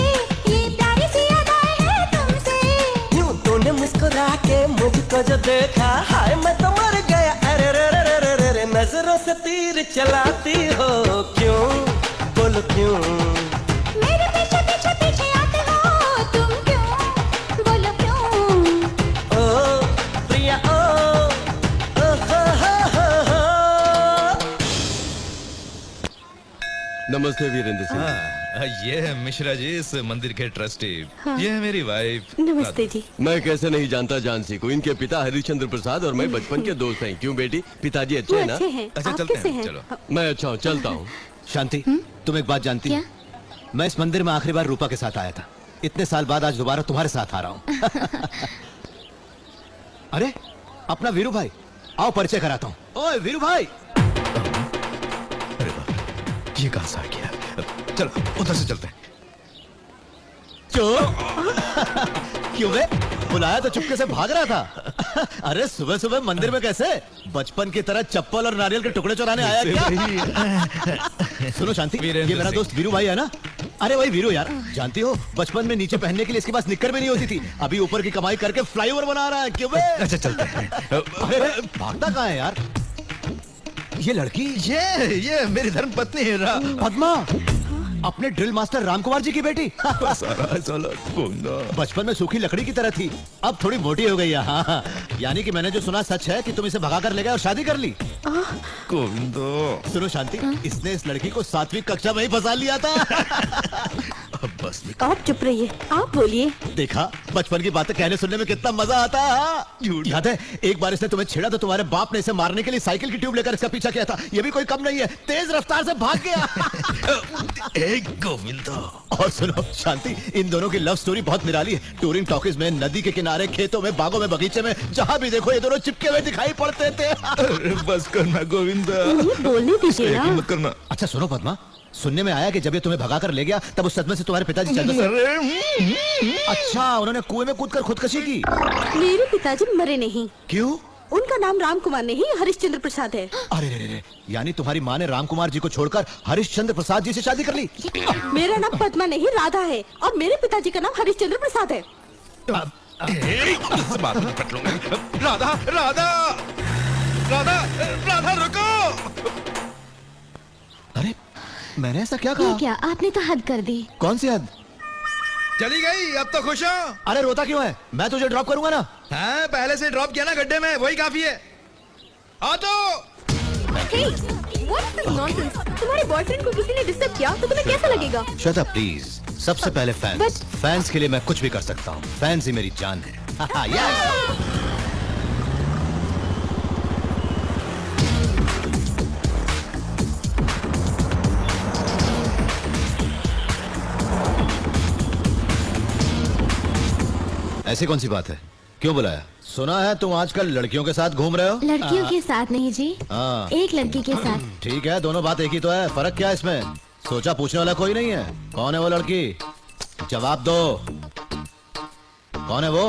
ये प्यारी सी अदाएं है तुमसे। यूं तूने मुस्कुरा के मुझको जो देखा हाय मैं तो मर गया। अरे रे रे रे रे रे नजरों से तीर चलाती हो क्यों बोलो क्यों। मेरे पीछे पीछे पीछे आते हो तुम क्यों बोलो क्यों। ओ प्रिया ओ हो। नमस्ते वीरेंद्र सिंह। हाँ, ये है मिश्रा जी इस मंदिर के ट्रस्टी। हाँ। ये है मेरी वाइफ। नमस्ते जी। मैं कैसे नहीं जानता जानसी को। इनके पिता हरिश्चंद्र प्रसाद और मैं बचपन के दोस्त हैं। क्यों बेटी, पिताजी अच्छे वो हैं ना? अच्छे हैं। अच्छा आप चलते कैसे हैं, हैं? चलो। मैं अच्छा हूँ, चलता हूँ। शांति, तुम एक बात जानती हो? मैं इस मंदिर में आखिरी बार रूपा के साथ आया था। इतने साल बाद आज दोबारा तुम्हारे साथ आ रहा हूँ। अरे अपना वीरू भाई, आओ परिचय कराता हूँ। ओए वीरू भाई। अरे बाप रे, ये कहाँ से आ गया? चलो उधर से चलते हैं। क्यों बे? बुलाया तो चुपके से भाग रहा था। अरे सुबह सुबह मंदिर में कैसे? बचपन की तरह चप्पल और नारियल के टुकड़े चुराने आया क्या? सुनो शांति, ये मेरा दोस्त वीरू भाई है ना? अरे वही वीरू यार, जानती हो बचपन में नीचे पहनने के लिए इसके पास निक्कर भी नहीं होती थी। अभी ऊपर की कमाई करके फ्लाईओवर बना रहा है। क्यों बे? अच्छा चलते हैं। अरे भागता कहाँ है यार? ये लड़की, ये मेरी धर्म पत्नी है पद्मा, अपने ड्रिल मास्टर रामकुमार जी की बेटी। बचपन में सूखी लकड़ी की तरह थी, अब थोड़ी मोटी हो गई है। हाँ, यानी कि मैंने जो सुना सच है कि तुम इसे भगा कर ले गए और शादी कर ली। गोविंदो, सुनो शांति, इसने इस लड़की को 7वीं कक्षा में ही फंसा लिया था। बस आप चुप रहिए, आप बोलिए। देखा, बचपन की बातें कहने सुनने में कितना मजा आता है। याद है एक बार इसने तुम्हें छेड़ा तो तुम्हारे बाप ने इसे मारने के लिए साइकिल की ट्यूब लेकर इसका पीछा किया था। ये भी कोई कम नहीं है, तेज रफ्तार से भाग गया। गोविंदो। और सुनो शांति, इन दोनों की लव स्टोरी बहुत निराली है। टूरिंग टॉकीज में, नदी के किनारे, खेतों में, बागों में, बगीचे में, जहाँ भी देखो ये दोनों चिपके हुए दिखाई पड़ते थे। अरे बस करना गोविंदा, बोलने दीजिए ना। मत करना। अच्छा सुनो पद्मा, सुनने में आया कि जब ये तुम्हें भगा कर ले गया तब उस सदमे से तुम्हारे पिताजी चल गए। अच्छा, उन्होंने कुएं में कूदकर खुदकुशी की। मेरे पिताजी मरे नहीं। क्यों? उनका नाम रामकुमार नहीं हरिश्चंद्र प्रसाद है। अरे रे रे, यानी तुम्हारी माँ ने रामकुमार जी को छोड़कर हरिश्चंद्र प्रसाद जी से शादी कर ली। मेरा नाम पद्मा नहीं राधा है और मेरे पिताजी का नाम हरिश्चंद्र प्रसाद है। इस बात में पट लूंगा। राधा राधा राधा राधा रुको। अरे मैंने ऐसा क्या कहा? ये क्या, आपने तो हद कर दी। कौन सी हद? चली गई, अब तो खुश हो? अरे रोता क्यों है? मैं तुझे ड्रॉप करूंगा ना। हाँ, पहले से ड्रॉप किया ना गड्ढे में, वही काफी है। आ तो। What is nonsense? तुम्हारे बॉयफ्रेंड को किसी ने डिस्टर्ब किया तो तुम्हें कैसा लगेगा? Shut up please. सबसे पहले फैंस। फैंस के लिए मैं कुछ भी कर सकता हूँ। फैंस ही मेरी जान है। Yes! ऐसी कौन सी बात है? क्यों बुलाया? सुना है तुम आजकल लड़कियों के साथ घूम रहे हो? लड़कियों के साथ नहीं जी, हाँ। एक लड़की के साथ। ठीक है, दोनों बात एक ही तो है। फर्क क्या है इसमें? सोचा पूछने वाला कोई नहीं है। कौन है वो लड़की? जवाब दो। कौन है वो?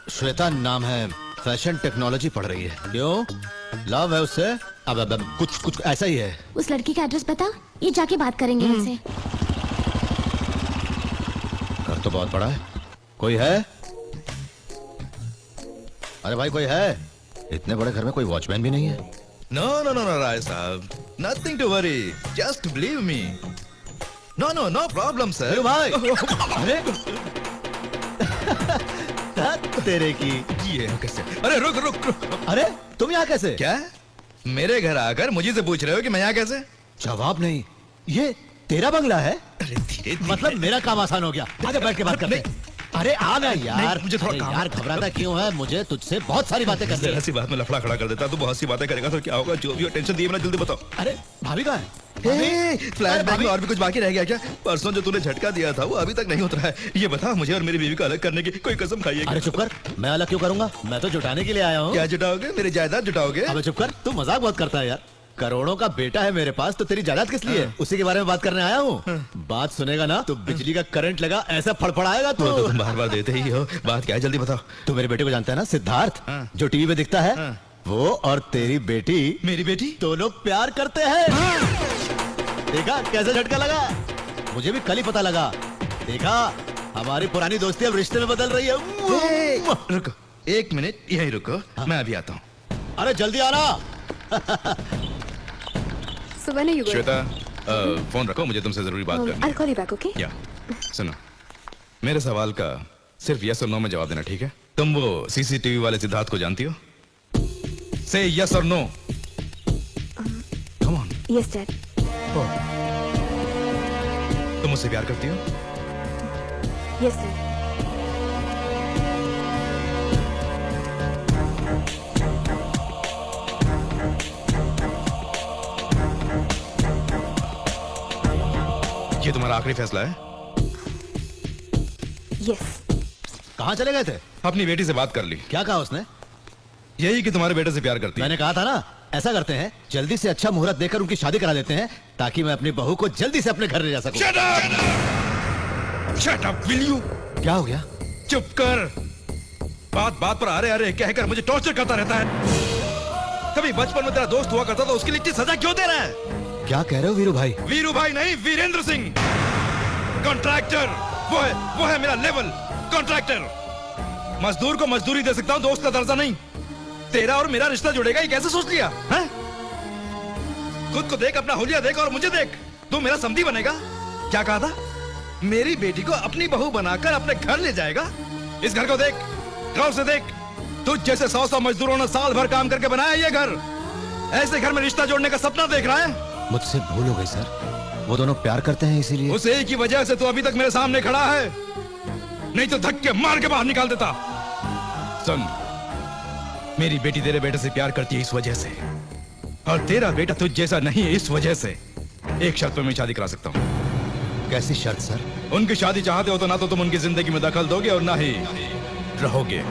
श्वेता नाम है। फैशन टेक्नोलॉजी पढ़ रही है। क्यों? लव है उससे? अब कुछ ऐसा ही है। उस लड़की का एड्रेस बता, ये जाके बात करेंगे उनसे। घर तो बहुत बड़ा है। कोई है? अरे भाई कोई है? इतने बड़े घर में कोई वॉचमैन भी नहीं है। No no no no Rai साहब, nothing to worry, just believe me. No no no problem sir. भाई अरे तेरे की ये कैसे? अरे रुक रुक रुक। अरे तुम यहाँ कैसे? क्या मेरे घर आकर मुझे से पूछ रहे हो कि मैं यहाँ कैसे? जवाब नहीं। ये तेरा बंगला है? मतलब मेरा काम आसान हो गया। आगे बैठ के बात करते हैं। अरे आ ना यार। मुझे थोड़ा काम यार घबराता क्यों है? मुझे तुझसे बहुत सारी बातें करनी है। ऐसी बात में लफड़ा खड़ा कर देता तू बहुत सी बातें करेगा तो क्या होगा? जो भी हो टेंशन दिए बिना जल्दी बताओ। अरे भाभी कहाँ है? फ्लैशबैक में और भी कुछ बाकी रह गया क्या? परसों जो तूने झटका दिया था वो अभी तक नहीं उतरा है। ये बता, मुझे और मेरी बीवी को अलग करने की कोई कसम खाई है? अरे चुप कर, मैं अलग क्यों करूंगा? मैं तो जुटाने के लिए आया हूँ। क्या जुटाओगे? मेरी जायदाद जुटाओगे? अबे चुप कर, तू मजाक बहुत करता है यार। करोड़ों का बेटा है मेरे पास, तो तेरी जायदाद किस लिए? उसी के बारे में बात करने आया हूँ। बात सुनेगा ना तो बिजली का करंट लगा ऐसा फड़फड़ाएगा तू। तुम बार बार देते ही हो। बात क्या है जल्दी बताओ। तू मेरे बेटे को जानता है ना, सिद्धार्थ, जो टीवी पे दिखता है? वो और तेरी बेटी, मेरी बेटी, दोनों प्यार करते हैं। देखा कैसे झटका लगा? मुझे भी कल ही पता लगा। देखा, हमारी पुरानी दोस्ती अब रिश्ते में बदल रही है। रुको एक मिनट, यहीं रुको, मैं अभी आता हूँ। अरे जल्दी आना। श्वेता, फोन रखो, मुझे तुमसे जरूरी बात करनी है। I'll call you back, okay? या सुनो, मेरे सवाल का सिर्फ यस और नो में जवाब देना, ठीक है? तुम वो सीसीटीवी वाले सिद्धार्थ को जानती हो? से यस और no. Come on. Yes, Dad. तुम मुझसे प्यार करती हो? Yes, Dad. ये तुम्हारा आखिरी फैसला है? Yes. कहाँ चले गए थे? अपनी बेटी से बात कर ली। क्या कहा उसने? यही कि तुम्हारे बेटे से प्यार करती है। मैंने कहा था ना, ऐसा करते हैं, जल्दी से अच्छा मुहूर्त देकर उनकी शादी करा देते हैं, ताकि मैं अपनी बहू को जल्दी से अपने घर ले जा सकूं। Shut up, will you? क्या हो गया? चुप कर। बात बात पर अरे अरे कहकर मुझे टॉर्चर करता रहता है। कभी बचपन में तेरा दोस्त हुआ करता था, उसके लिए इतनी सजा क्यों दे रहा है? क्या कह रहे हो वीरू भाई? वीरू भाई नहीं, वीरेंद्र सिंह, कॉन्ट्रैक्टर। वो है मेरा लेवल कॉन्ट्रैक्टर। मजदूर को मजदूरी दे सकता हूँ, दोस्त का दर्जा नहीं। तेरा और मेरा रिश्ता जुड़ेगा, ये कैसे सोच लिया है? खुद को देख, अपना हुलिया देख और मुझे देख। तू मेरा समधी बनेगा? क्या कहा था? मेरी बेटी को अपनी बहू बनाकर अपने घर ले जाएगा? इस घर को देख, गौर से देख। तुझ जैसे 100 मजदूरों ने साल भर काम करके बनाया ये घर। ऐसे घर में रिश्ता जोड़ने का सपना देख रहा है? मुझसे भूल हो गई सर, वो दोनों प्यार करते हैं इसीलिए। उस एक ही वजह से तो अभी तक मेरे सामने खड़ा है, नहीं तो धक्के मार के बाहर निकाल देता। सुन, मेरी बेटी तेरे बेटे से प्यार करती है इस वजह से, और तेरा बेटा तुझ जैसा नहीं है इस वजह से। एक शर्त पर मैं शादी करा सकता हूँ। कैसी शर्त सर? उनकी शादी चाहते हो तो ना तो तुम उनकी जिंदगी में दखल दोगे और ना ही रहोगे।